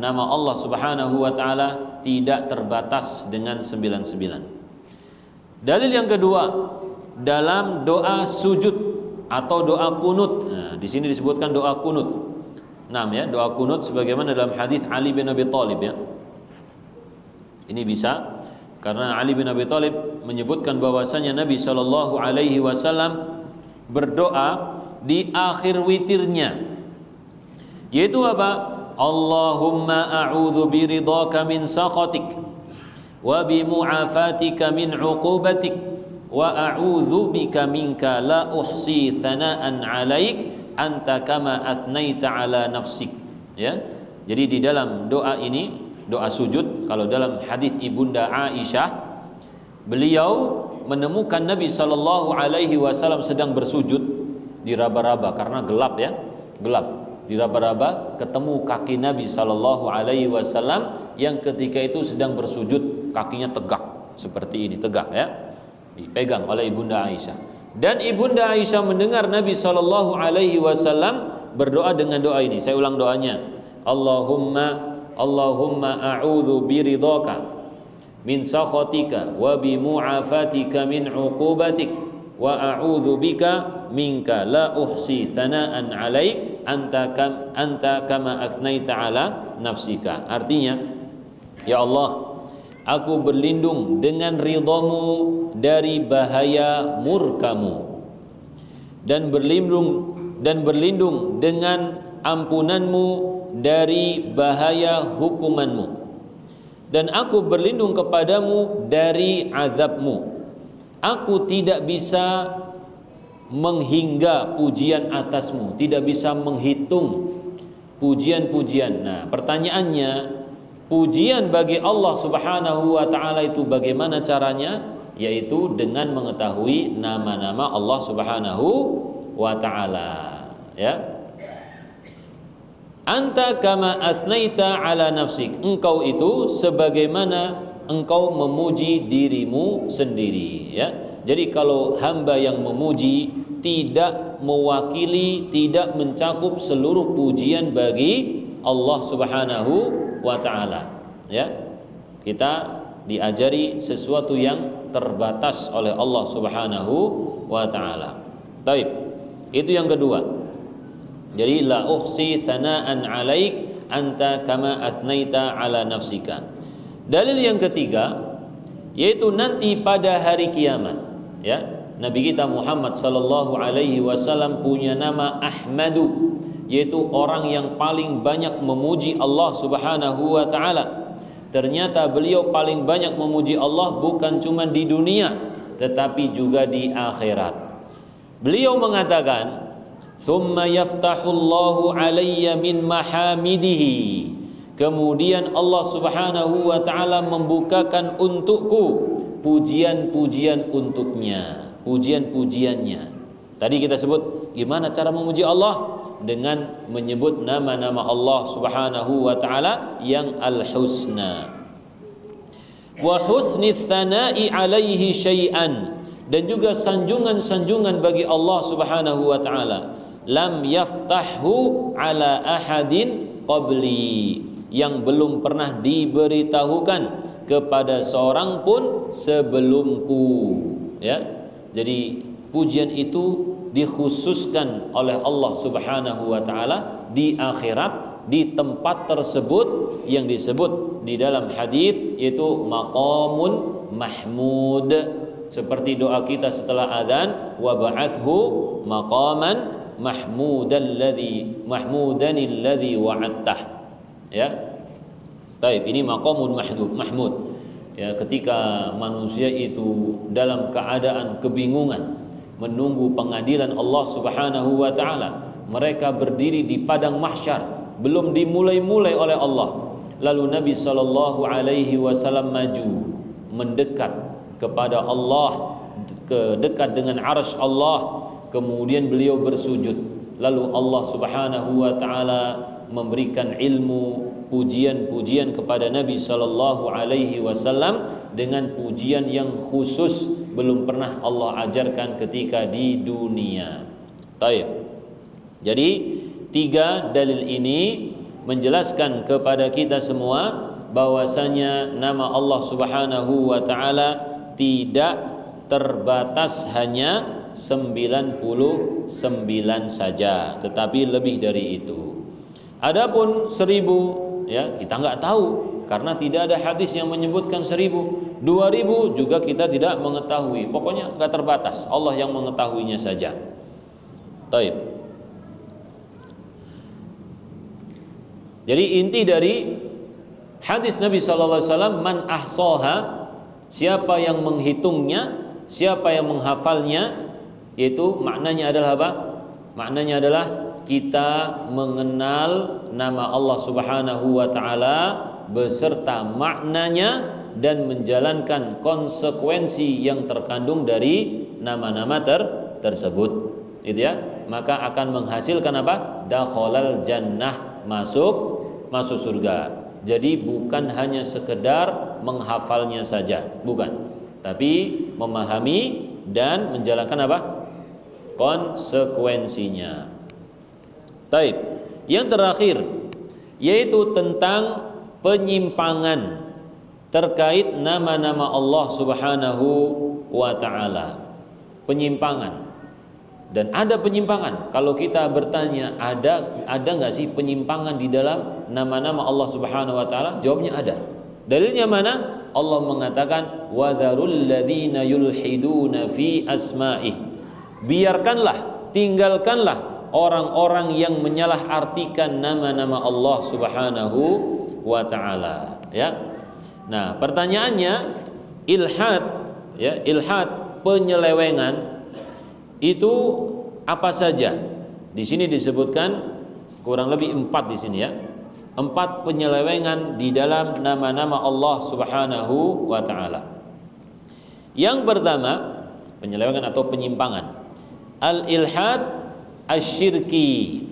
nama Allah Subhanahu wa taala tidak terbatas dengan 99. Dalil yang kedua, dalam doa sujud atau doa kunut. Nah, di sini disebutkan doa kunut. Nah, ya, doa kunut sebagaimana dalam hadis Ali bin Abi Thalib ya. Ini bisa karena Ali bin Abi Thalib menyebutkan bahwasanya Nabi Shallallahu alaihi wasallam berdoa di akhir witirnya. Yaitu apa? Allahumma a'udzu biridhaka min sakhatik wa bi mu'afatika min 'uqubatik wa a'udzu bika minka la uhsi thana'an 'alaik anta kama athnaita 'ala nafsik. Ya. Jadi di dalam doa ini, doa sujud, kalau dalam hadis Ibunda Aisyah, beliau menemukan Nabi sallallahu alaihi wasallam sedang bersujud di raba-raba karena gelap ya, gelap. Di raba-raba ketemu kaki Nabi sallallahu alaihi wasallam yang ketika itu sedang bersujud, kakinya tegak seperti ini, tegak ya, dipegang oleh Ibunda Aisyah. Dan Ibunda Aisyah mendengar Nabi sallallahu alaihi wasallam berdoa dengan doa ini. Saya ulang doanya. Allahumma a'udzu biridhaka min sakhatika wa bi mu'afatika min 'uqubatik wa a'udzu bika minka la uhsi thana'an 'alaik anta kama athnaita 'ala nafsika. Artinya, ya Allah, aku berlindung dengan ridhamu dari bahaya murkamu dan berlindung dengan ampunanmu dari bahaya hukumanmu, dan aku berlindung kepadamu dari azabmu. Aku tidak bisa menghingga pujian atasmu, tidak bisa menghitung pujian-pujian. Nah, pertanyaannya, pujian bagi Allah Subhanahu wa taala itu bagaimana caranya? Yaitu dengan mengetahui nama-nama Allah Subhanahu wa taala, ya. Anta kama athnaita ala nafsik, engkau itu sebagaimana engkau memuji dirimu sendiri, ya. Jadi kalau hamba yang memuji tidak mewakili, tidak mencakup seluruh pujian bagi Allah Subhanahu wa taala, ya. Kita diajari sesuatu yang terbatas oleh Allah Subhanahu wa taala. Baik. Itu yang kedua. Jadi la uhsi thana'an 'alaik anta kama athnaita 'ala nafsika. Dalil yang ketiga yaitu nanti pada hari kiamat, ya. Nabi kita Muhammad sallallahu alaihi wasallam punya nama Ahmadu, yaitu orang yang paling banyak memuji Allah Subhanahu wa taala. Ternyata beliau paling banyak memuji Allah bukan cuma di dunia tetapi juga di akhirat. Beliau mengatakan, "Tsumma yaftahullahu 'alayya min mahamidihi." Kemudian Allah Subhanahu wa taala membukakan untukku pujian-pujian untuknya, pujian-pujiannya. Tadi kita sebut gimana cara memuji Allah? Dengan menyebut nama-nama Allah Subhanahu wa taala yang al-husna. Wa husni tsana'i 'alaihi syai'an, dan juga sanjungan-sanjungan bagi Allah Subhanahu wa taala. Lam yaftahu 'ala ahadin qabli, yang belum pernah diberitahukan kepada seorang pun sebelumku, ya. Jadi pujian itu dikhususkan oleh Allah Subhanahu wa taala di akhirat, di tempat tersebut yang disebut di dalam hadis yaitu maqamun mahmud, seperti doa kita setelah adzan, wa ba'athu maqaman mahmudanilladzi wa'adtah, ya. Taib, ini maqamun mahmud, ya, ketika manusia itu dalam keadaan kebingungan menunggu pengadilan Allah Subhanahu wa taala, mereka berdiri di padang mahsyar, belum dimulai-mulai oleh Allah. Lalu Nabi sallallahu alaihi wasallam maju mendekat kepada Allah, dekat dengan arsy Allah, kemudian beliau bersujud. Lalu Allah Subhanahu wa taala memberikan ilmu, pujian-pujian kepada Nabi sallallahu alaihi wasallam dengan pujian yang khusus belum pernah Allah ajarkan ketika di dunia. Taib. Jadi tiga dalil ini menjelaskan kepada kita semua bahwasanya nama Allah Subhanahu wa taala tidak terbatas hanya 99 saja, tetapi lebih dari itu. Adapun 1000, ya, kita nggak tahu karena tidak ada hadis yang menyebutkan 1000, 2000 juga kita tidak mengetahui. Pokoknya nggak terbatas, Allah yang mengetahuinya saja. Taib. Jadi inti dari hadis Nabi sallallahu alaihi wasallam, man ahsaha, siapa yang menghitungnya, siapa yang menghafalnya, yaitu maknanya adalah apa? Maknanya adalah kita mengenal nama Allah Subhanahu wa taala beserta maknanya dan menjalankan konsekuensi yang terkandung dari nama-nama tersebut. Itu, ya. Maka akan menghasilkan apa? Dakhalal jannah, masuk surga. Jadi bukan hanya sekedar menghafalnya saja, bukan. Tapi memahami dan menjalankan apa? Konsekuensinya. Taib. Yang terakhir yaitu tentang penyimpangan terkait nama-nama Allah Subhanahu wa taala. Penyimpangan. Dan ada penyimpangan. Kalau kita bertanya, ada enggak sih penyimpangan di dalam nama-nama Allah Subhanahu wa taala? Jawabnya ada. Dalilnya mana? Allah mengatakan, wa dzarul ladzina yulhiduna fi asma'ih. Biarkanlah, tinggalkanlah orang-orang yang menyalahartikan nama-nama Allah Subhanahu wa taala, ya. Nah, pertanyaannya, ilhad, ya, ilhad, penyelewengan itu apa saja? Di sini disebutkan kurang lebih 4 di sini ya. 4 penyelewengan di dalam nama-nama Allah Subhanahu wa taala. Yang pertama, penyelewengan atau penyimpangan. Al-ilhad asyirki,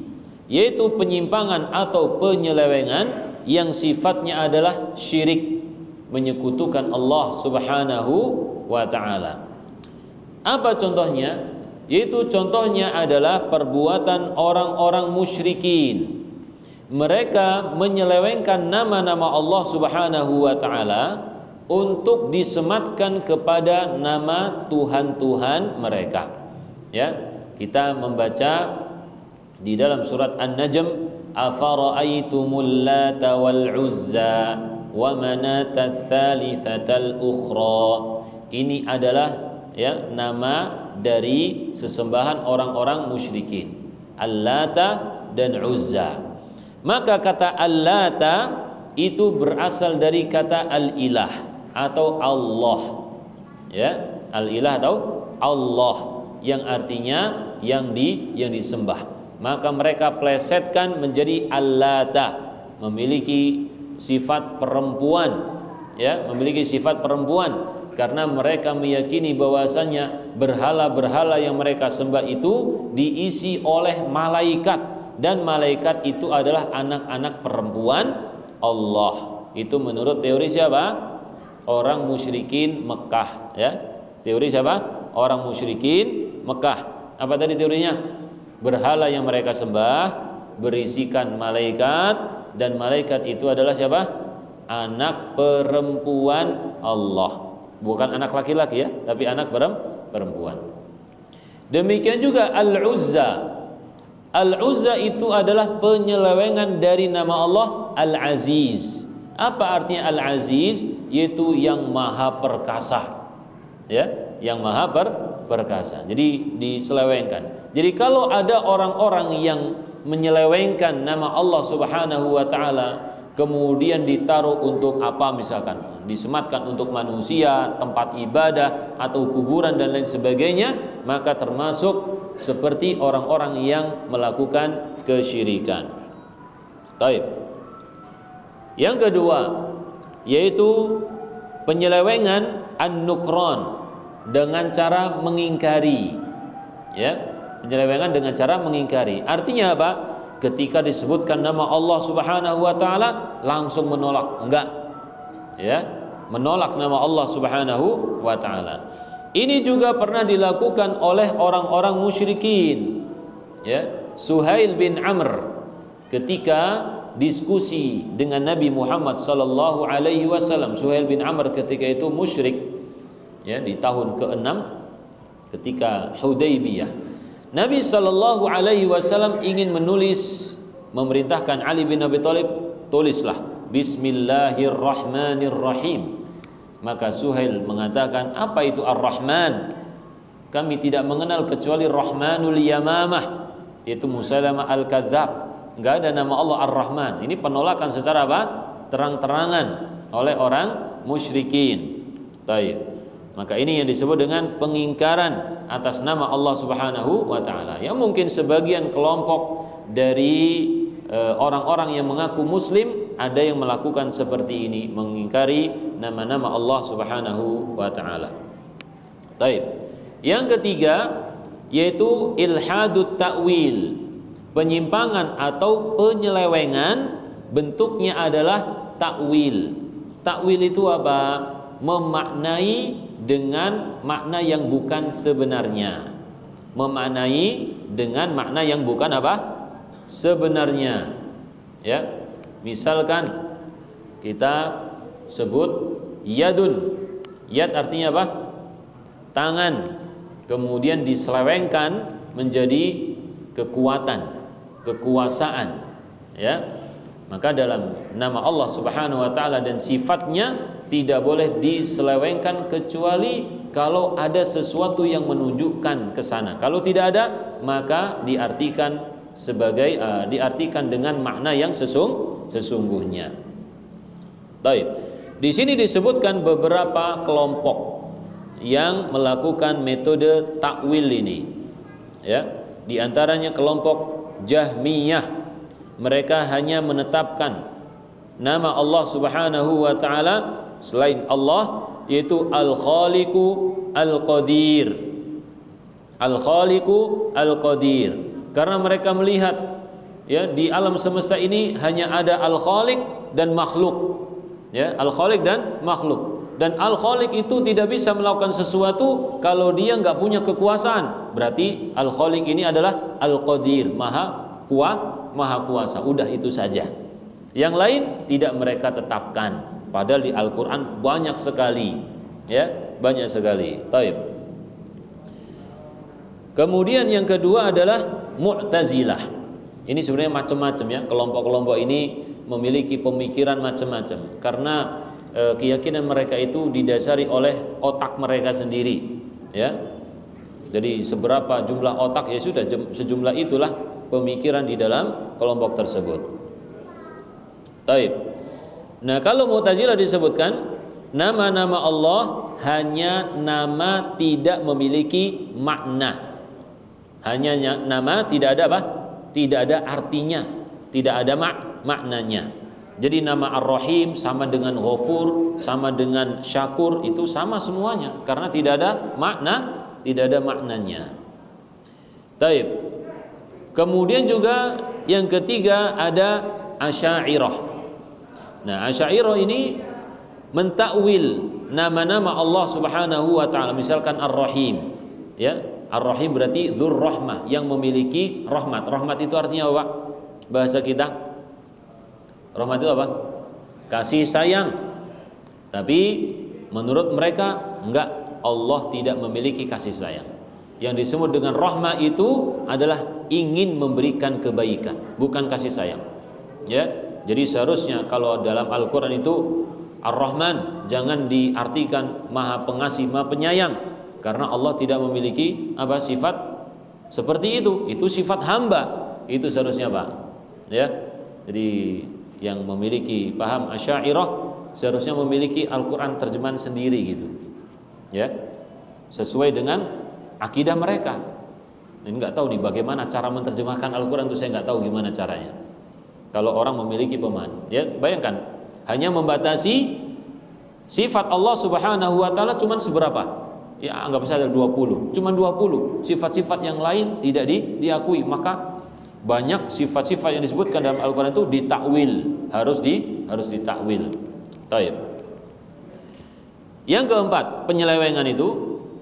yaitu penyimpangan atau penyelewengan yang sifatnya adalah syirik, menyekutukan Allah Subhanahu wa taala. Apa contohnya? Yaitu contohnya adalah perbuatan orang-orang musyrikin. Mereka menyelewengkan nama-nama Allah Subhanahu wa taala untuk disematkan kepada nama Tuhan-Tuhan mereka. Ya, kita membaca di dalam surat An-Najm, afara'aitumul lata wal uzza wa manata tsalitsatal ukhra. Ini adalah ya nama dari sesembahan orang-orang musyrikin, Al-Lata dan Uzza. Maka kata Al-Lata itu berasal dari kata Al-Ilah atau Allah. Ya, Al-Ilah atau Allah yang artinya yang disembah. Maka mereka plesetkan menjadi Al-Lata, memiliki sifat perempuan, ya, memiliki sifat perempuan. Karena mereka meyakini bahwasanya berhala-berhala yang mereka sembah itu diisi oleh malaikat, dan malaikat itu adalah anak-anak perempuan Allah. Itu menurut teori siapa? Orang musyrikin Mekah, ya. Teori siapa? Orang musyrikin Mekah. Apa tadi teorinya? Berhala yang mereka sembah berisikan malaikat, dan malaikat itu adalah siapa? Anak perempuan Allah. Bukan anak laki-laki ya, tapi anak perempuan. Demikian juga Al-Uzza. Al-Uzza itu adalah penyelewengan dari nama Allah Al-Aziz. Apa artinya Al-Aziz? Yaitu yang maha perkasa. Ya, yang maha perkasa. Jadi diselewengkan. Jadi kalau ada orang-orang yang menyelewengkan nama Allah Subhanahu wa taala, kemudian ditaruh untuk apa, misalkan disematkan untuk manusia, tempat ibadah atau kuburan dan lain sebagainya, maka termasuk seperti orang-orang yang melakukan kesyirikan. Baik. Yang kedua yaitu penyelewengan an-nukran, dengan cara mengingkari. Ya, penyelewengan dengan cara mengingkari. Artinya apa? Ketika disebutkan nama Allah Subhanahu wa taala langsung menolak, enggak. Ya, menolak nama Allah Subhanahu wa taala. Ini juga pernah dilakukan oleh orang-orang musyrikin. Ya, Suhail bin Amr ketika diskusi dengan Nabi Muhammad sallallahu alaihi wasallam. Suhail bin Amr ketika itu musyrik, ya, di tahun ke-6 ketika Hudaybiyah. Nabi sallallahu alaihi wasallam ingin menulis, memerintahkan Ali bin Abi Thalib, tulislah Bismillahirrahmanirrahim. Maka Suhail mengatakan, apa itu Ar-Rahman? Kami tidak mengenal kecuali Rahmanul Yamamah, itu Musailamah Al-Kadzab. Enggak ada nama Allah Ar-Rahman. Ini penolakan secara apa? Terang-terangan oleh orang musyrikin. Baik. Maka ini yang disebut dengan pengingkaran atas nama Allah Subhanahu wa taala. Yang mungkin sebagian kelompok dari orang-orang yang mengaku muslim ada yang melakukan seperti ini, mengingkari nama-nama Allah Subhanahu wa taala. Baik. Yang ketiga yaitu ilhadut ta'wil, penyimpangan atau penyelewengan, bentuknya adalah takwil. Takwil itu apa? Memaknai dengan makna yang bukan sebenarnya. Memaknai dengan makna yang bukan apa? Sebenarnya. Ya. Misalkan kita sebut yadun. Yad artinya apa? Tangan. Kemudian diselewengkan menjadi kekuatan, kekuasaan. Ya. Maka dalam nama Allah Subhanahu wa taala dan sifatnya tidak boleh diselewengkan kecuali kalau ada sesuatu yang menunjukkan ke sana. Kalau tidak ada, maka diartikan sebagai diartikan dengan makna yang sesungguhnya. Baik. Di sini disebutkan beberapa kelompok yang melakukan metode takwil ini. Ya, di antaranya kelompok Jahmiyah. Mereka hanya menetapkan nama Allah Subhanahu wa taala selain Allah, yaitu Al-Khaliqu Al-Qadir. Al-Khaliqu Al-Qadir. Karena mereka melihat ya di alam semesta ini hanya ada Al-Khaliq dan makhluk. Ya, Al-Khaliq dan makhluk. Dan Al-Khaliq itu tidak bisa melakukan sesuatu kalau dia nggak punya kekuasaan. Berarti Al-Khaliq ini adalah Al-Qadir, maha kuat, maha kuasa. Udah itu saja. Yang lain tidak mereka tetapkan. Padahal di Al-Quran banyak sekali, ya, banyak sekali. Taib. Kemudian yang kedua adalah Mu'tazilah. Ini sebenarnya macam-macam ya. Kelompok-kelompok ini memiliki pemikiran macam-macam. Karena keyakinan mereka itu didasari oleh otak mereka sendiri, ya. Jadi seberapa jumlah otak, ya sudah sejumlah itulah pemikiran di dalam kelompok tersebut. Taib. Nah, kalau Mu'tazilah disebutkan nama-nama Allah hanya nama tidak memiliki makna. Hanya nama, tidak ada apa? Tidak ada artinya, tidak ada maknanya. Jadi nama Ar-Rahim sama dengan Ghafur, sama dengan Syakur, itu sama semuanya karena tidak ada makna, tidak ada maknanya. Taib. Kemudian juga yang ketiga ada Asy'ariyah. Nah, Asy'ariyah ini mentakwil nama-nama Allah Subhanahu wa taala. Misalkan Ar-Rahim, ya. Ar-Rahim berarti Dzur Rahmah, yang memiliki rahmat. Rahmat itu artinya apa, Pak? Bahasa kita. Rahmat itu apa? Kasih sayang. Tapi menurut mereka enggak, Allah tidak memiliki kasih sayang. Yang disebut dengan rahmah itu adalah ingin memberikan kebaikan, bukan kasih sayang. Ya. Jadi seharusnya kalau dalam Al-Qur'an itu Ar-Rahman jangan diartikan Maha Pengasih, Maha Penyayang, karena Allah tidak memiliki apa sifat seperti itu. Itu sifat hamba. Itu seharusnya, Pak. Ya. Jadi yang memiliki paham Asy'ariyah seharusnya memiliki Al-Qur'an terjemahan sendiri gitu. Ya. Sesuai dengan akidah mereka. Ini enggak tahu nih bagaimana cara menerjemahkan Al-Qur'an itu, saya enggak tahu gimana caranya. Kalau orang memiliki pemahaman, ya bayangkan hanya membatasi sifat Allah Subhanahu wa taala cuman seberapa? Ya anggap saja 20, cuman 20. Sifat-sifat yang lain tidak diakui, maka banyak sifat-sifat yang disebutkan dalam Al-Qur'an itu ditakwil, harus ditakwil. Taib. Yang keempat, penyelewengan itu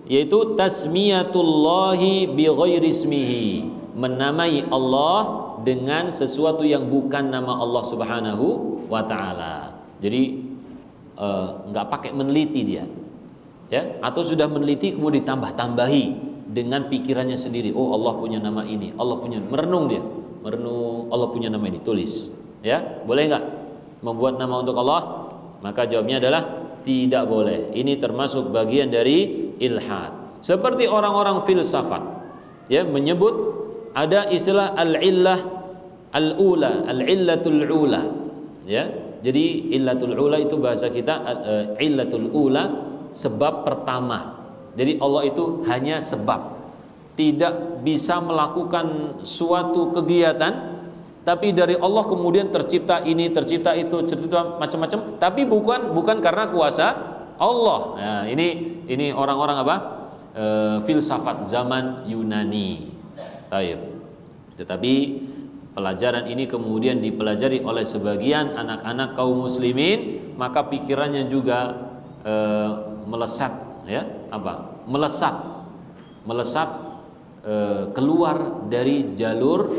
yaitu tasmiyatullahi bi ghairi ismihi, menamai Allah dengan sesuatu yang bukan nama Allah Subhanahu wa taala. Jadi enggak pakai meneliti dia. Ya, atau sudah meneliti kemudian ditambah-tambahi dengan pikirannya sendiri. Oh, Allah punya nama ini, Allah punya, merenung dia. Merenung, Allah punya nama ini, tulis. Ya, boleh enggak membuat nama untuk Allah? Maka jawabnya adalah tidak boleh. Ini termasuk bagian dari ilhad. Seperti orang-orang filsafat, ya, menyebut ada istilah al-illah al-ula, al-illatul ula. Ya, jadi illatul ula itu bahasa kita illatul ula, sebab pertama. Jadi Allah itu hanya sebab, tidak bisa melakukan suatu kegiatan, tapi dari Allah kemudian tercipta ini, tercipta itu, tercipta macam-macam, tapi bukan karena kuasa Allah. Nah, ini orang-orang apa? Filsafat zaman Yunani. Taib. Tetapi pelajaran ini kemudian dipelajari oleh sebagian anak-anak kaum muslimin, maka pikirannya juga melesat, ya, apa? Melesat keluar dari jalur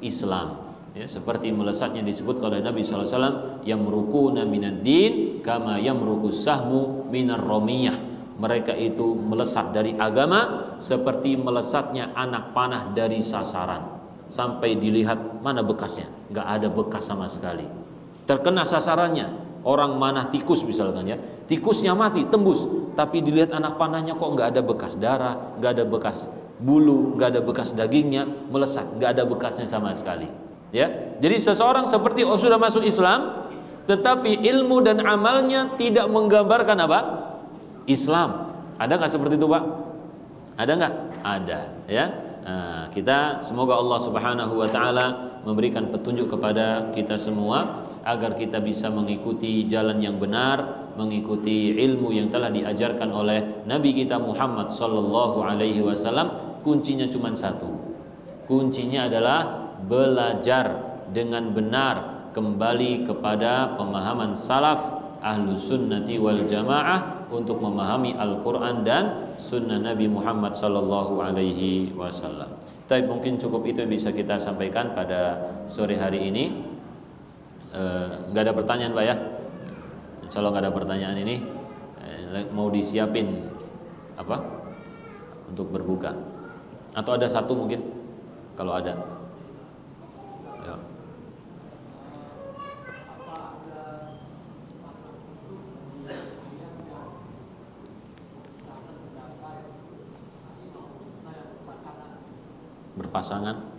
Islam. Ya, seperti melesatnya disebut oleh Nabi sallallahu alaihi wasallam, yamruquna minad din kama yamruqus sahmu minar ramiyah. Mereka itu melesat dari agama seperti melesatnya anak panah dari sasaran. Sampai dilihat mana bekasnya, enggak ada bekas sama sekali. Terkena sasarannya. Orang manah tikus misalkan, ya, tikusnya mati tembus, tapi dilihat anak panahnya kok nggak ada bekas darah, nggak ada bekas bulu, nggak ada bekas dagingnya, melesat, nggak ada bekasnya sama sekali. Ya, jadi seseorang seperti sudah masuk Islam, tetapi ilmu dan amalnya tidak menggambarkan apa? Islam. Ada nggak seperti itu, Pak? Ada nggak? Ada. Ya. Nah, kita semoga Allah Subhanahu wa taala memberikan petunjuk kepada kita semua agar kita bisa mengikuti jalan yang benar, mengikuti ilmu yang telah diajarkan oleh Nabi kita Muhammad sallallahu alaihi wasallam. Kuncinya cuma satu. Kuncinya adalah belajar dengan benar, kembali kepada pemahaman salaf Ahlus Sunnati wal Jamaah untuk memahami Al-Quran dan Sunnah Nabi Muhammad sallallahu alaihi wasallam. Tapi mungkin cukup itu yang bisa kita sampaikan pada sore hari ini. Nggak ada pertanyaan Pak ya? Insya Allah nggak ada pertanyaan ini. Mau disiapin apa untuk berbuka? Atau ada satu mungkin? Kalau ada. Ya. Berpasangan.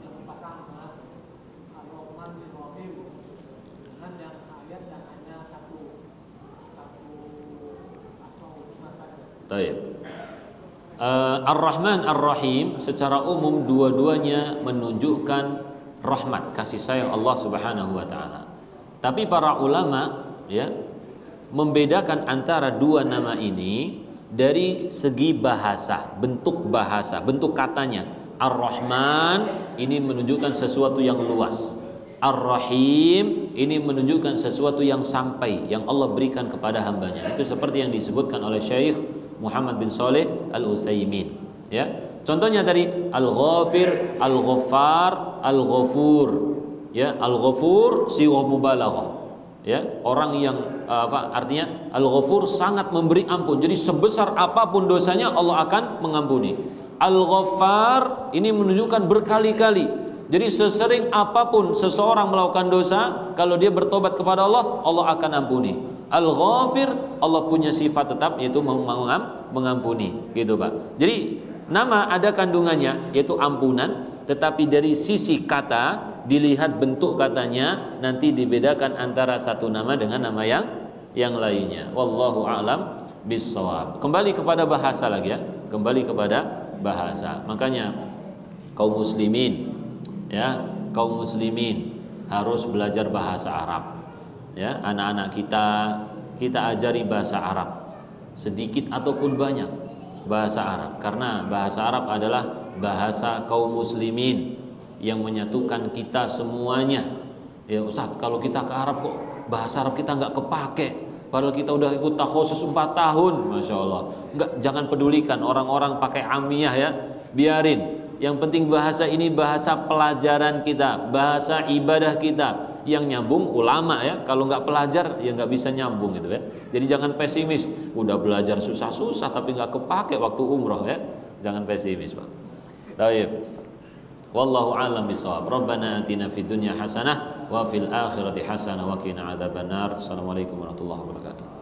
Baik. Ar-Rahman Ar-Rahim secara umum dua-duanya menunjukkan rahmat, kasih sayang Allah Subhanahu wa taala. Tapi para ulama ya membedakan antara dua nama ini dari segi bahasa, bentuk katanya. Ar-Rahman ini menunjukkan sesuatu yang luas. Ar-Rahim ini menunjukkan sesuatu yang sampai, yang Allah berikan kepada hambanya. Itu seperti yang disebutkan oleh Syekh Muhammad bin Saleh Al-Utsaimin. Ya, contohnya tadi Al-Ghafir, Al-Ghaffar, Al-Ghafur. Ya, Al-Ghafur sighah mubalaghah. Ya, orang yang artinya Al-Ghafur sangat memberi ampun. Jadi sebesar apapun dosanya Allah akan mengampuni. Al-Ghaffar ini menunjukkan berkali-kali. Jadi sesering apapun seseorang melakukan dosa, kalau dia bertobat kepada Allah, Allah akan ampuni. Al-Ghafir, Allah punya sifat tetap yaitu mengampuni, gitu Pak. Jadi nama ada kandungannya yaitu ampunan, tetapi dari sisi kata dilihat bentuk katanya nanti dibedakan antara satu nama dengan nama yang lainnya. Wallahu a'lam bissawab. Kembali kepada bahasa lagi ya, kembali kepada bahasa. Makanya kaum muslimin harus belajar bahasa Arab. Ya, anak-anak kita ajari bahasa Arab sedikit ataupun banyak bahasa Arab, karena bahasa Arab adalah bahasa kaum muslimin yang menyatukan kita semuanya. Ya Ustaz, kalau kita ke Arab kok bahasa Arab kita nggak kepake, padahal kita udah ikut takhusus 4 tahun, masya Allah. Jangan pedulikan orang-orang pakai amiyah ya, biarin. Yang penting bahasa ini bahasa pelajaran kita, bahasa ibadah kita. Yang nyambung ulama ya, kalau nggak pelajar ya nggak bisa nyambung gitu ya. Jadi jangan pesimis, udah belajar susah-susah tapi nggak kepake waktu umroh ya. Jangan pesimis Pak. Baik. Wallahu a'lam bishawab. Rabbana atina fid dunya hasanah wa fil akhirati hasanah wa qina adzabannar. Assalamualaikum warahmatullahi wabarakatuh.